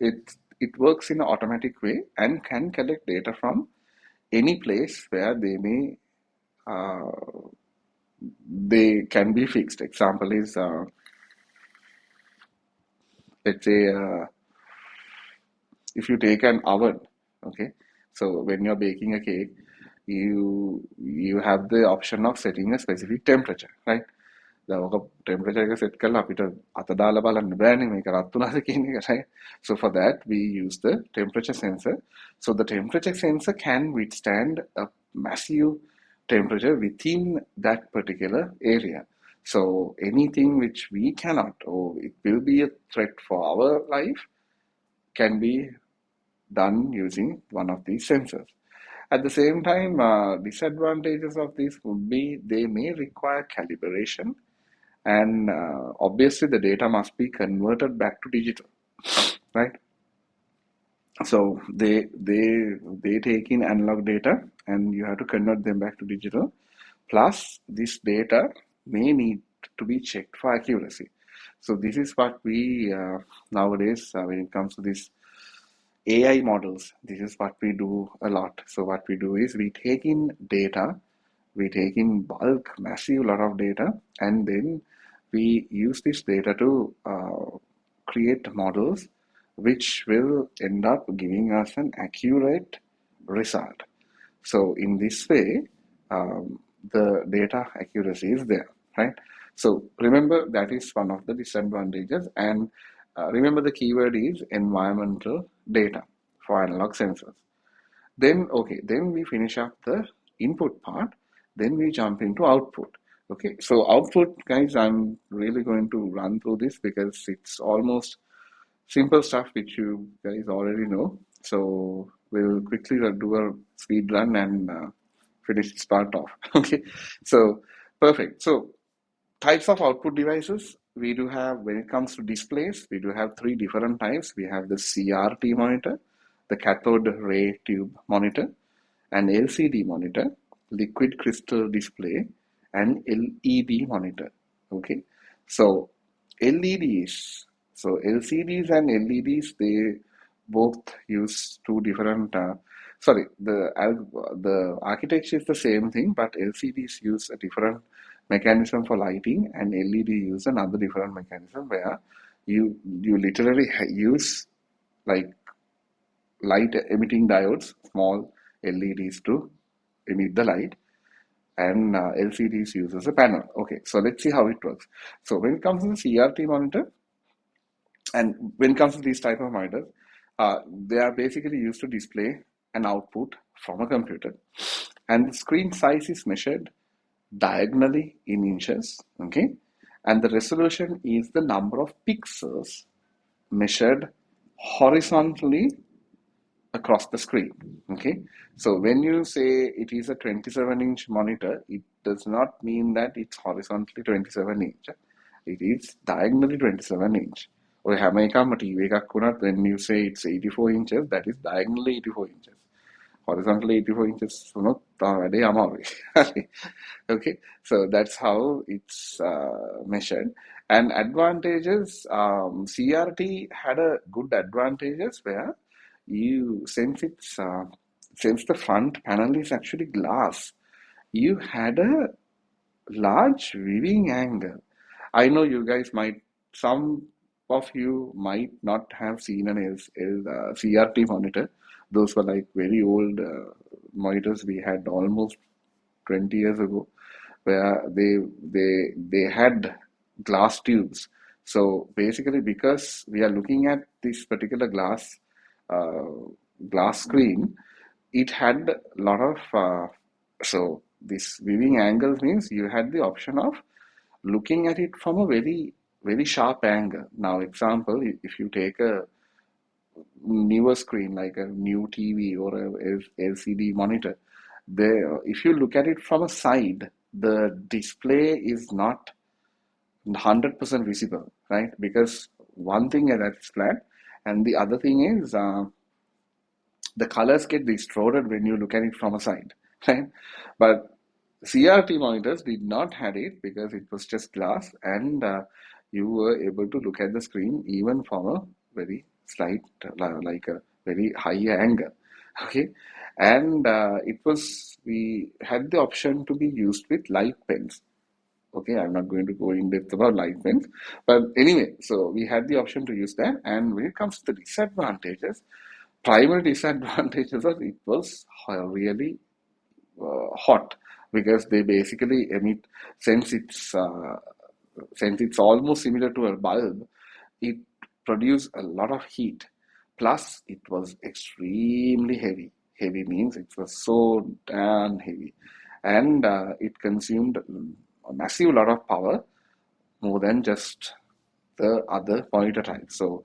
it works in an automatic way and can collect data from any place where uh, they can be fixed. Example is, let's say, if you take an oven, okay, so when you're baking a cake, you have the option of setting a specific temperature, right? The temperature එක set කරලා අපිට අත දාලා බලන්න බෑනේ මේක රත් වුණාද කියන එක, right? So for that we use the temperature sensor. So the temperature sensor can withstand a massive temperature within that particular area. So anything which we cannot, or it will be a threat for our life, can be done using one of these sensors. At the same time, disadvantages of this would be they may require calibration, and obviously the data must be converted back to digital, right? So they take in analog data and you have to convert them back to digital. Plus, this data may need to be checked for accuracy. So this is what we nowadays, when it comes to this AI models, this is what we do a lot. So what we do is we take in data, we take in bulk, massive lot of data, and then we use this data to create models which will end up giving us an accurate result. So in this way, the data accuracy is there, right? So remember that is one of the disadvantages, and remember the keyword is environmental data for analog sensors. Then, okay, then we finish up the input part, then we jump into output. Okay, so output, guys, I'm really going to run through this because it's almost simple stuff which you guys already know. So we'll quickly do a speed run and finish this part off. Okay, so perfect. So types of output devices we do have. When it comes to displays, we do have three different types. We have the CRT monitor, the cathode ray tube monitor, an LCD monitor, liquid crystal display, and LED monitor. Okay, so LEDs, so LCDs and LEDs, they both use two different. Sorry, the architecture is the same thing, but LCDs use a different mechanism for lighting, and LED use another different mechanism where you literally use like light emitting diodes, small LEDs to emit the light, and LCDs uses a panel. Okay, so let's see how it works. So when it comes to the CRT monitor, and when it comes to these type of monitors, they are basically used to display an output from a computer, and the screen size is measured diagonally in inches, okay, and the resolution is the number of pixels measured horizontally across the screen. Okay, so when you say it is a 27-inch monitor, it does not mean that it's horizontally 27 inch. It is diagonally 27 inch. Or හැම එකම TV එකක් වුණත් when you say it's 84 inches, that is diagonally 84 inches. Horizontally 84 inches වුණොත් තව වැඩේ අමාරුයි. Okay, so that's how it's measured. And advantages, CRT had a good advantages where since the front panel is actually glass, you had a large viewing angle. I know you guys some of you might not have seen an CRT monitor. Those were like very old monitors we had almost 20 years ago, where they had glass tubes. So basically, because we are looking at this particular glass screen, it had a lot of so this viewing angles means you had the option of looking at it from a very sharp angle. Now, example, if you take a newer screen like a new TV or a LCD monitor, if you look at it from a side, the display is not 100% visible, right? Because one thing that's flat, And the other thing is the colors get distorted when you look at it from a side, right? But CRT monitors did not had it because it was just glass, and you were able to look at the screen even from a very slight, like a very high angle. Okay, and we had the option to be used with light pens. Okay, I'm not going to go in depth about light pens, but anyway, so we had the option to use that. And when it comes to the disadvantages, primary disadvantages was it was really hot because they basically emit, since it's almost similar to a bulb, it produced a lot of heat. Plus, it was extremely heavy. Heavy means it was so damn heavy, and it consumed a massive lot of power, more than just the other monitor types. So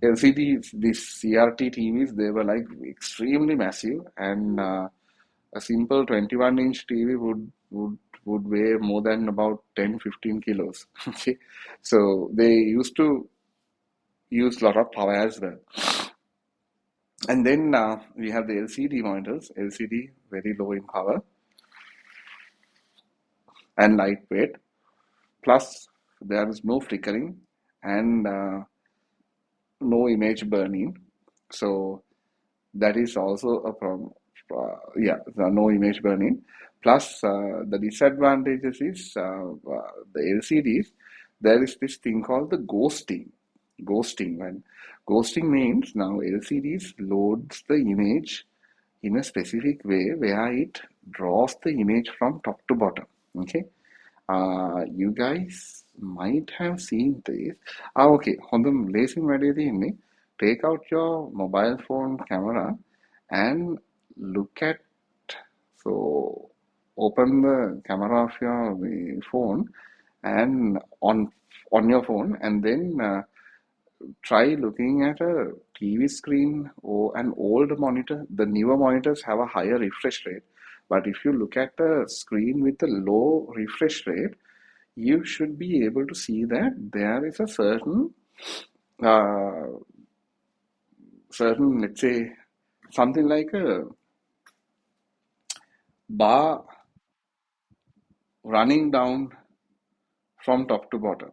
LCDs, these CRT TVs, they were like extremely massive, and a simple 21-inch TV would weigh more than about 10-15 kilos. Okay, so they used to use a lot of power as well. And then we have the LCD monitors. LCD very low in power and lightweight. Plus, there is no flickering and no image burning. So that is also a problem. Yeah, no image burning. Plus, the disadvantages is the LCDs. There is this thing called the ghosting. And ghosting means now LCDs loads the image in a specific way where it draws the image from top to bottom. Okay, you guys might have seen this. Okay, හොඳම ලේසින් වැඩේ තියෙන්නේ, take out your mobile phone camera and look at, so open the camera of your phone and on your phone, and then try looking at a TV screen or an old monitor. The newer monitors have a higher refresh rate, but if you look at a screen with a low refresh rate, you should be able to see that there is a uh, certain, let's say, something like a bar running down from top to bottom.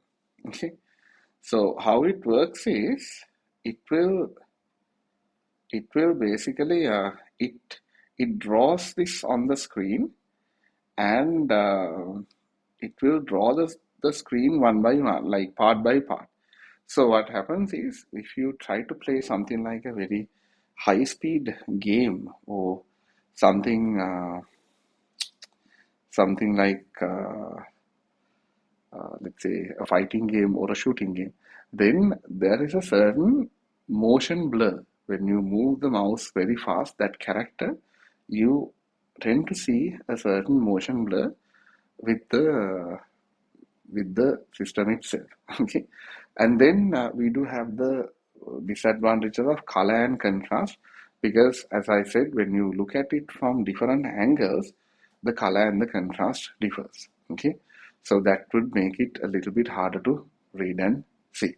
Okay, so how it works is it will basically it draws this on the screen, and it will draw the screen one by one, like part by part. So what happens is, if you try to play something like a very high speed game, or something like let's say a fighting game or a shooting game, then there is a certain motion blur. When you move the mouse very fast, that character, you tend to see a certain motion blur with the system itself. Okay, and then we do have the disadvantages of color and contrast, because as I said, when you look at it from different angles, the color and the contrast differs. Okay, so that would make it a little bit harder to read and see.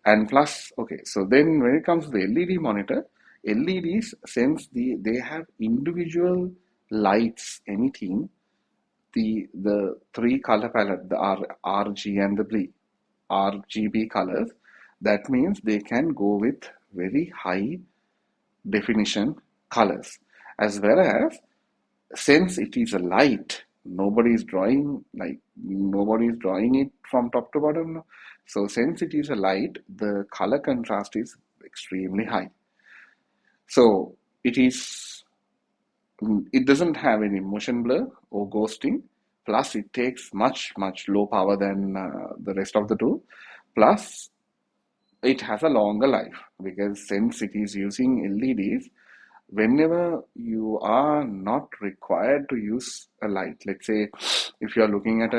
And plus, okay, so then when it comes to the LED monitor, LEDs, since they have individual lights emitting the three color palette, the RG and the RGB colors, that means they can go with very high definition colors, as well as, since it is a light, nobody is drawing it from top to bottom. No? So since it is a light, the color contrast is extremely high. So it doesn't have any motion blur or ghosting. Plus, it takes much low power than the rest of the two. Plus, it has a longer life, because since it is using LEDs, whenever you are not required to use a light, let's say if you are looking at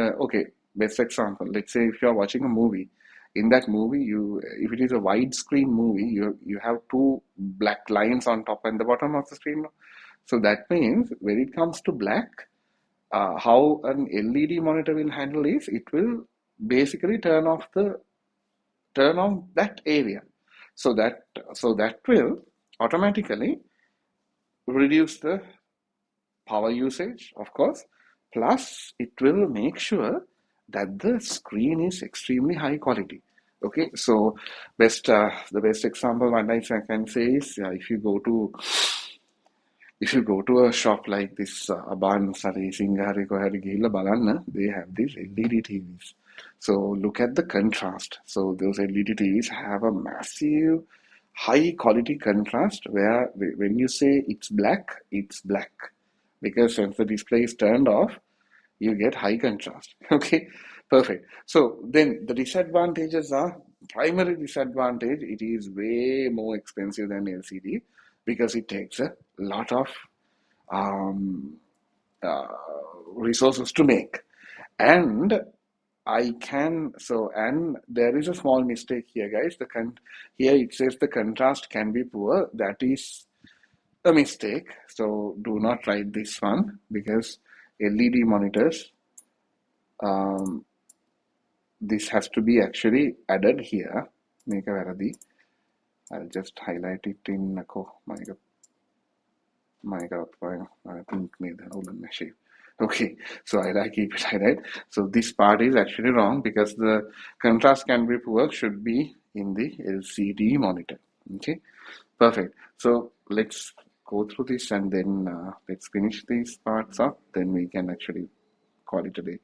best example, let's say if you are watching a movie, in that movie, if it is a widescreen movie, you have two black lines on top and the bottom of the screen. So that means when it comes to black, how an LED monitor will handle is, it will basically turn on that area. So that will automatically reduce the power usage, of course, plus it will make sure that the screen is extremely high quality. Okay, so the best example one I can say is if you go to a shop like this, Aban Sari Singari Kohari Gila Balanna, they have these LED TVs. So look at the contrast. So those LED TVs have a massive high quality contrast where when you say it's black. Because since the display is turned off, you get high contrast. Okay, perfect. So then the disadvantages are primary disadvantage, it is way more expensive than LCD because it takes a lot of um, uh, resources to make. And and there is a small mistake here, guys. Here it says the contrast can be poor. That is a mistake. So do not write this one because LED monitors, um, this has to be actually added here. Make a varadi. I'll just highlight it in my God, I think made the shape. Okay, so I keep it highlight. So this part is actually wrong because the contrast can be poor should be in the LCD monitor. Okay, perfect. So let's go through this and then let's finish these parts up. Then we can actually call it a day.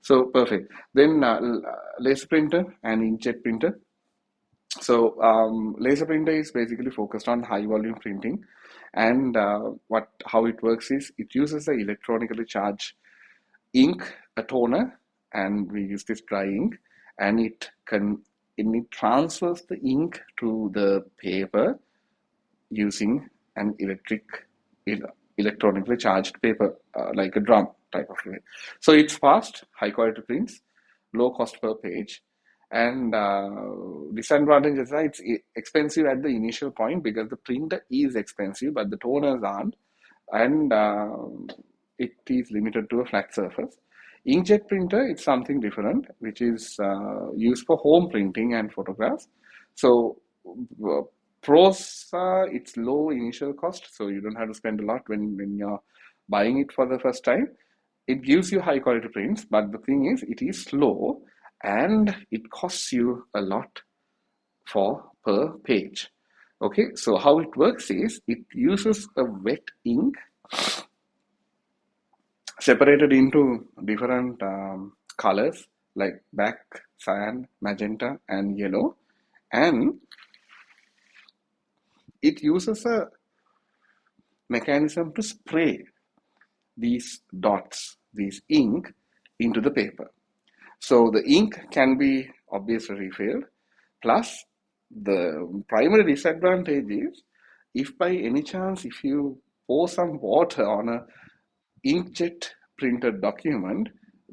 So perfect. Then laser printer and inkjet printer. So laser printer is basically focused on high volume printing, and how it works is it uses a electronically charged ink, a toner, and we use this dry ink, and it transfers the ink to the paper using an electronically charged paper, like a drum type of way. So it's fast, high quality prints, low cost per page, and disadvantages are it's expensive at the initial point because the printer is expensive, but the toners aren't, and it is limited to a flat surface. Inkjet printer, it's something different, which is used for home printing and photographs. So uh, pros are it's low initial cost, so you don't have to spend a lot when you're buying it for the first time. It gives you high quality prints, but the thing is, it is slow and it costs you a lot for per page. Okay, so how it works is it uses a wet ink separated into different colors like black, cyan, magenta, and yellow, and it uses a mechanism to spray these dots, these ink, into the paper. So the ink can be obviously refilled. Plus, the primary disadvantage is if by any chance if you pour some water on a inkjet printed document,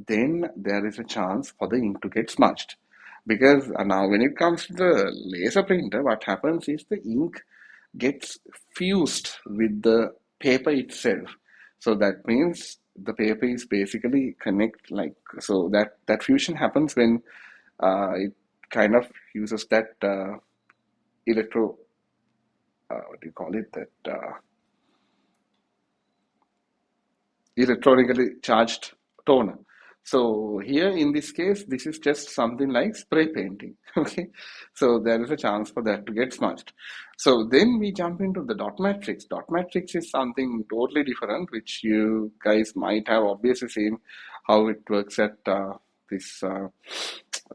then there is a chance for the ink to get smudged. Because now when it comes to the laser printer, what happens is the ink gets fused with the paper itself. So that means the paper is basically so that fusion happens when it kind of uses that electro what do you call it that electronically charged toner. So here in this case, this is just something like spray painting. Okay, so there is a chance for that to get smudged. So then we jump into the dot matrix. Dot matrix is something totally different, which you guys might have obviously seen how it works at this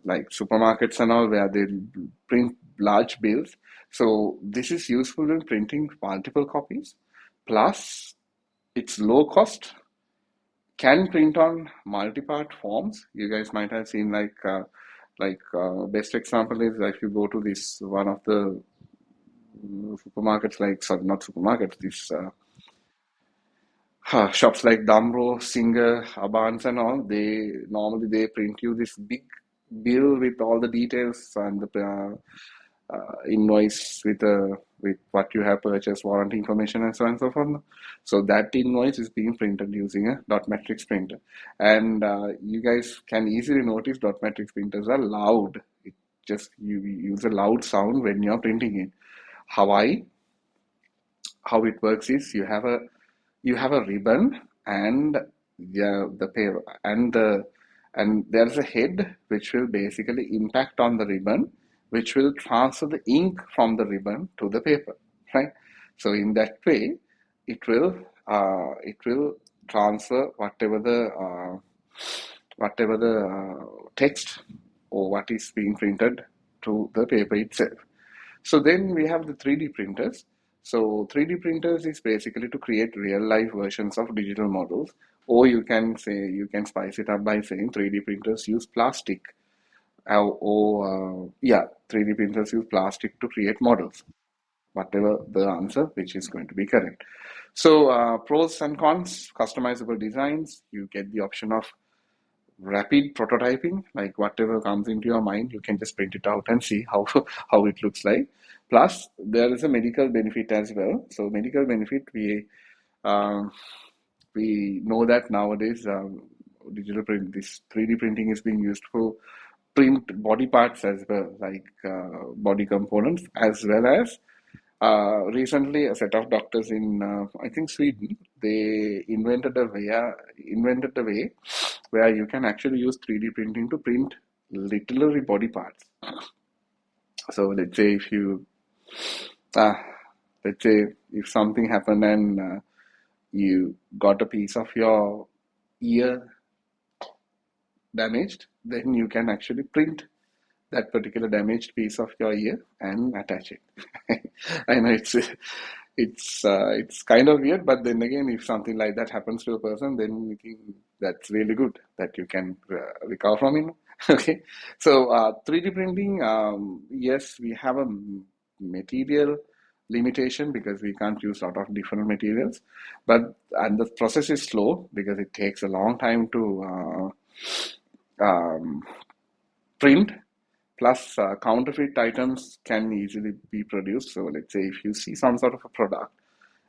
like supermarkets and all, where they print large bills. So this is useful in printing multiple copies. Plus, it's low cost, can print on multi-part forms. You guys might have seen best example is if you go to this one of the supermarkets, like sorry, not supermarkets, this shops like Damro, Singer, Abans and all. They print you this big bill with all the details and the invoice with what you have purchased, warranty information, and so on and so forth. So that invoice is being printed using a dot matrix printer, and you guys can easily notice dot matrix printers are loud. just you use a loud sound when you're printing it. How it works is you have a ribbon and the paper and there's a head which will basically impact on the ribbon, which will transfer the ink from the ribbon to the paper, right? So in that way, it will transfer whatever the text or what is being printed to the paper itself. So then we have the 3D printers. So 3D printers is basically to create real life versions of digital models, or you can spice it up by saying 3D printers use plastic, or yeah, 3D printers use plastic to create models. Whatever the answer, which is going to be correct. So pros and cons: customizable designs. You get the option of rapid prototyping, like whatever comes into your mind, you can just print it out and see how how it looks like. Plus, there is a medical benefit as well. So medical benefit, um, we know that nowadays digital print, this 3D printing is being used for print body parts as well, like body components, as well as recently a set of doctors in I think Sweden, they invented a way where you can actually use 3D printing to print literally body parts. So uh, let's say if something happened and you got a piece of your ear damaged, then you can actually print that particular damaged piece of your ear and attach it. I know it's kind of weird, but then again, if something like that happens to a person, then we think that's really good that you can recover from it. Okay, so 3D printing, yes, we have a material limitation because we can't use a lot of different materials, but and the process is slow because it takes a long time to print. Plus, counterfeit items can easily be produced. So, let's say if you see some sort of a product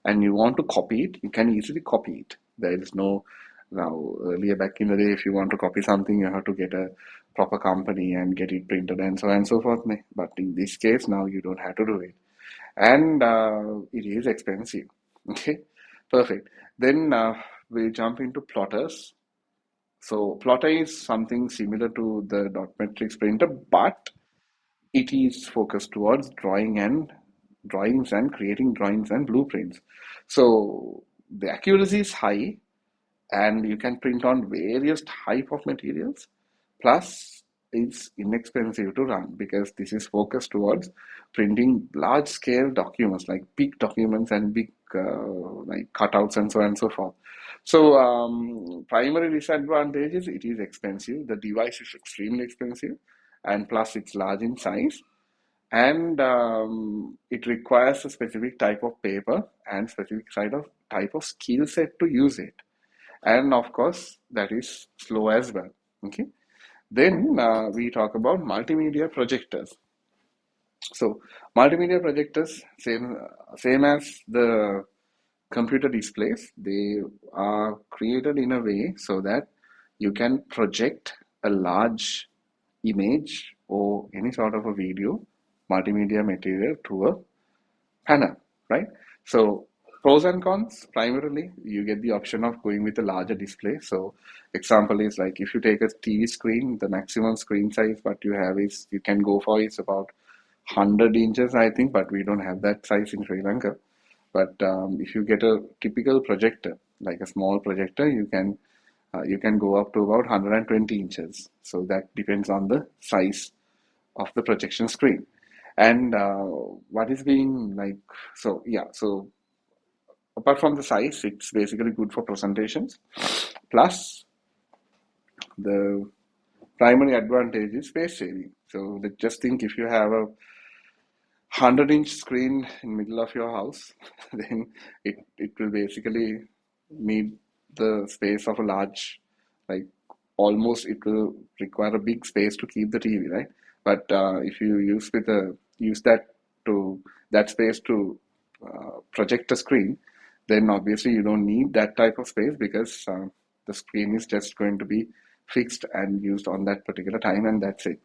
and you want to copy it, you can easily copy it. There is no, now, earlier back in the day, if you want to copy something, you have to get a proper company and get it printed and so on and so forth. But in this case, now you don't have to do it. And it is expensive. Okay, perfect. Then we jump into plotters. So plotter is something similar to the dot matrix printer, but it is focused towards drawings and creating drawings and blueprints. So the accuracy is high, and you can print on various type of materials. Plus, it's inexpensive to run because this is focused towards printing large scale documents, like big documents and big like cutouts and so on and so forth. So primary disadvantage is it is expensive. The device is extremely expensive, and plus it's large in size, and it requires a specific type of paper and specific type of skill set to use it, and of course that is slow as well. Okay, then we talk about multimedia projectors. So multimedia projectors, same as the computer displays, they are created in a way so that you can project a large image or any sort of a video multimedia material to a panel, right? So pros and cons, primarily, you get the option of going with a larger display. So example is like if you take a TV screen, the maximum screen size what you have is you can go for is about 100 inches, I think, but we don't have that size in Sri Lanka. But if you get a typical projector, like a small projector, you can go up to about 120 inches. So that depends on the size of the projection screen. And what is being like, so yeah, so apart from the size, it's basically good for presentations. Plus, the primary advantage is space saving. So just think if you have a 100-inch screen in middle of your house, then it will basically need the space of a large, like almost it will require a big space to keep the TV, right? But if you use that space to project a screen, then obviously you don't need that type of space because the screen is just going to be fixed and used on that particular time, and that's it.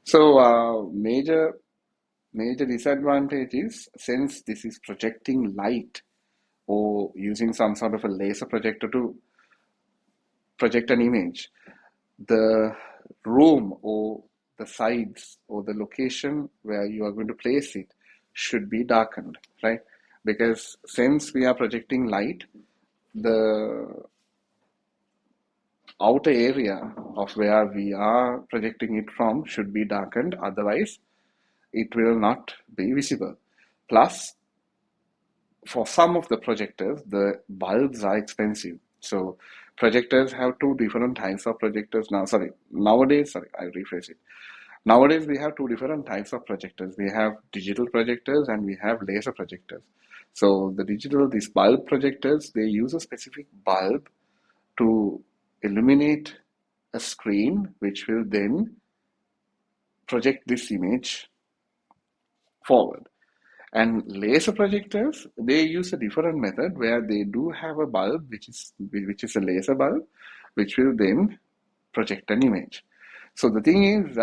So major disadvantage is, since this is projecting light or using some sort of a laser projector to project an image, the room or the sides or the location where you are going to place it should be darkened, right? Because since we are projecting light, the outer area of where we are projecting it from should be darkened, otherwise it will not be visible. Plus, for some of the projectors, the bulbs are expensive. So projectors have two different types of projectors now. Sorry, I rephrase it. Nowadays, we have two different types of projectors. We have digital projectors and we have laser projectors. So these bulb projectors, they use a specific bulb to illuminate a screen, which will then project this image forward. And laser projectors, they use a different method where they do have a bulb, which is a laser bulb, which will then project an image. So the thing is,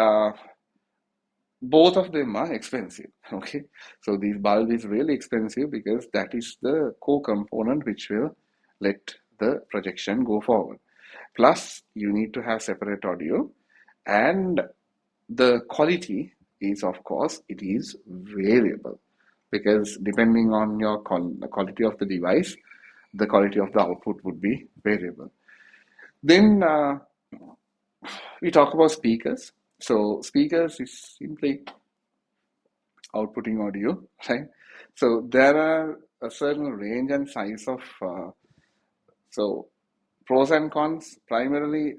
both of them are expensive. Okay, so this bulb is really expensive because that is the core component which will let the projection go forward. Plus, you need to have separate audio, and the quality is, of course, it is variable, because depending on the quality of the device, the quality of the output would be variable. Then we talk about speakers. So speakers is simply outputting audio, right? So there are a certain range and size of so pros and cons. Primarily,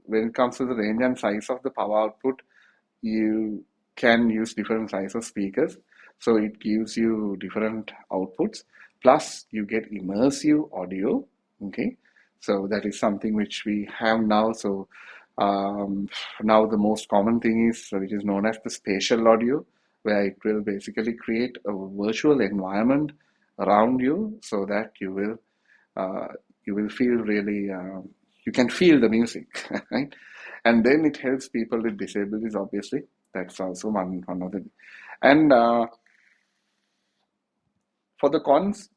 when it comes to the range and size of the power output, you can use different size of speakers, so it gives you different outputs. Plus, you get immersive audio. Okay, so that is something which we have now. So now the most common thing is which is known as the spatial audio, where it will basically create a virtual environment around you, so that uh, you will feel really you can feel the music, right? And then it helps people with disabilities, obviously. That's also one of the. And for the cons,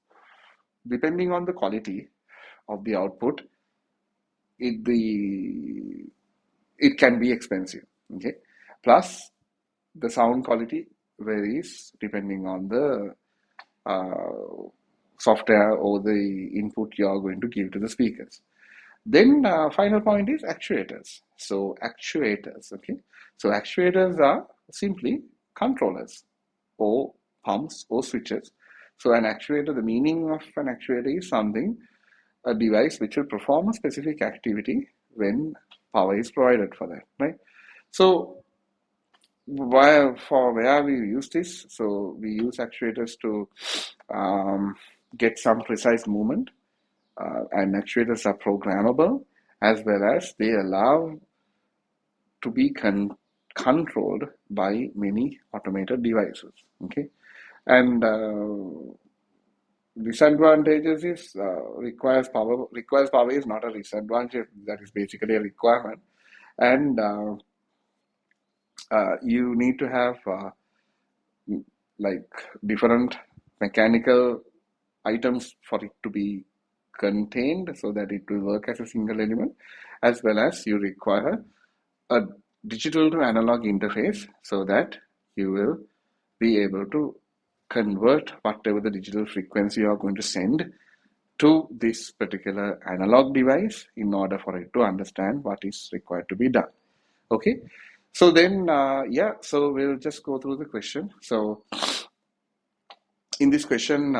depending on the quality of the output, it the it can be expensive. Okay, plus the sound quality varies depending on the software or the input you are going to give to the speakers. Then final point is actuators. So actuators, okay. So actuators are simply controllers or pumps or switches. So an actuator, the meaning of an actuator is something, a device which will perform a specific activity when power is provided for that, right? So where we use this, so we use actuators to um, get some precise movement, and actuators are programmable, as well as they allow to be controlled by many automated devices. Okay, and disadvantages is requires power. Requires power is not a disadvantage. That is basically a requirement, and you need to have like different mechanical items for it to be contained, so that it will work as a single element, as well as you require a digital to analog interface, so that you will be able to convert whatever the digital frequency you are going to send to this particular analog device in order for it to understand what is required to be done. Okay, so then so we'll just go through the question. So in this question,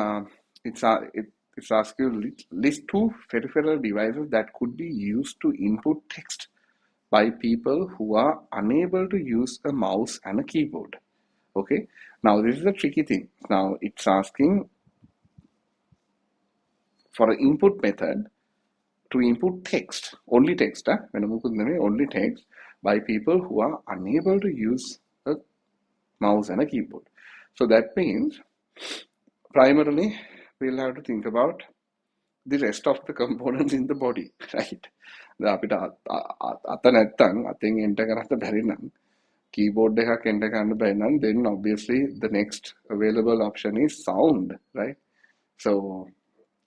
it's asked you list two peripheral devices that could be used to input text by people who are unable to use a mouse and a keyboard. Okay, now this is a tricky thing. Now it's asking for an input method to input text, only text, only text by people who are unable to use a mouse and a keyboard. So that means primarily we'll have to think about the rest of the components in the body, right? අපිට අත නැත්තම් අතෙන් enter කරන්න බැරි නම් keyboard එකක් enter කරන්න බැරි නම් then obviously the next available option is sound, right? So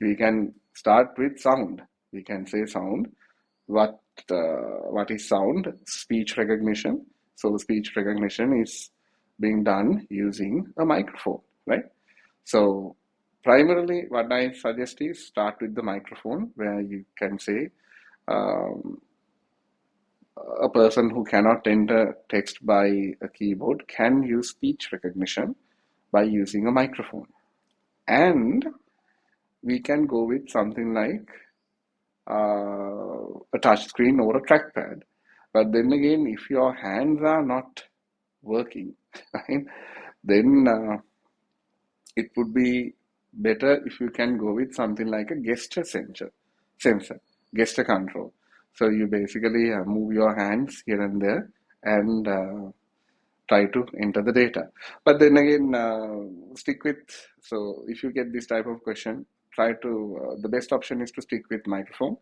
we can start with sound. We can say sound. What is sound? Speech recognition. So speech recognition is being done using a microphone, right? So primarily what I suggest is start with the microphone, where you can say um, a person who cannot enter text by a keyboard can use speech recognition by using a microphone. And we can go with something like a touch screen or a trackpad. But then again, if your hands are not working, right, then it would be better if you can go with something like a sensor, gesture control. So you basically move your hands here and there and try to enter the data. But then again, stick with, so if you get this type of question, try to, the best option is to stick with microphone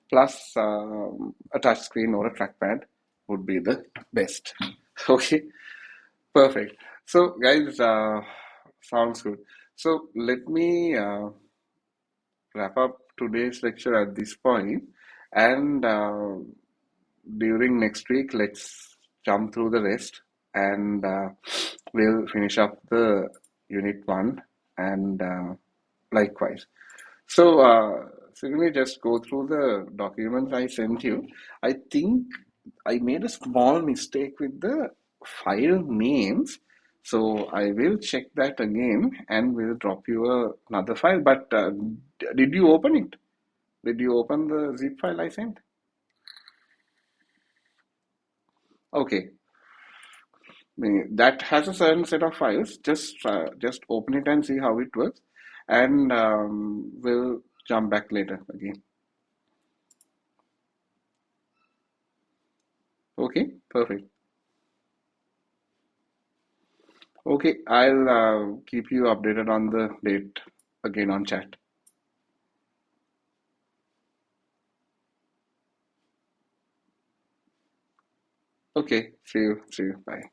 plus a touch screen or a trackpad would be the best. Okay, perfect. So guys, sounds good. So let me wrap up today's lecture at this point, and during next week, let's jump through the rest, and we'll finish up the unit 1 and likewise. So, Sydney, just go through the documents I sent you. I think I made a small mistake with the file names. So I will check that again and will drop you another file. But did you open it? Did you open the zip file I sent? Okay. That has a certain set of files. Just open it and see how it works, and we'll jump back later again. Okay, perfect. Okay, I'll keep you updated on the date again on chat. Okay, see you, bye.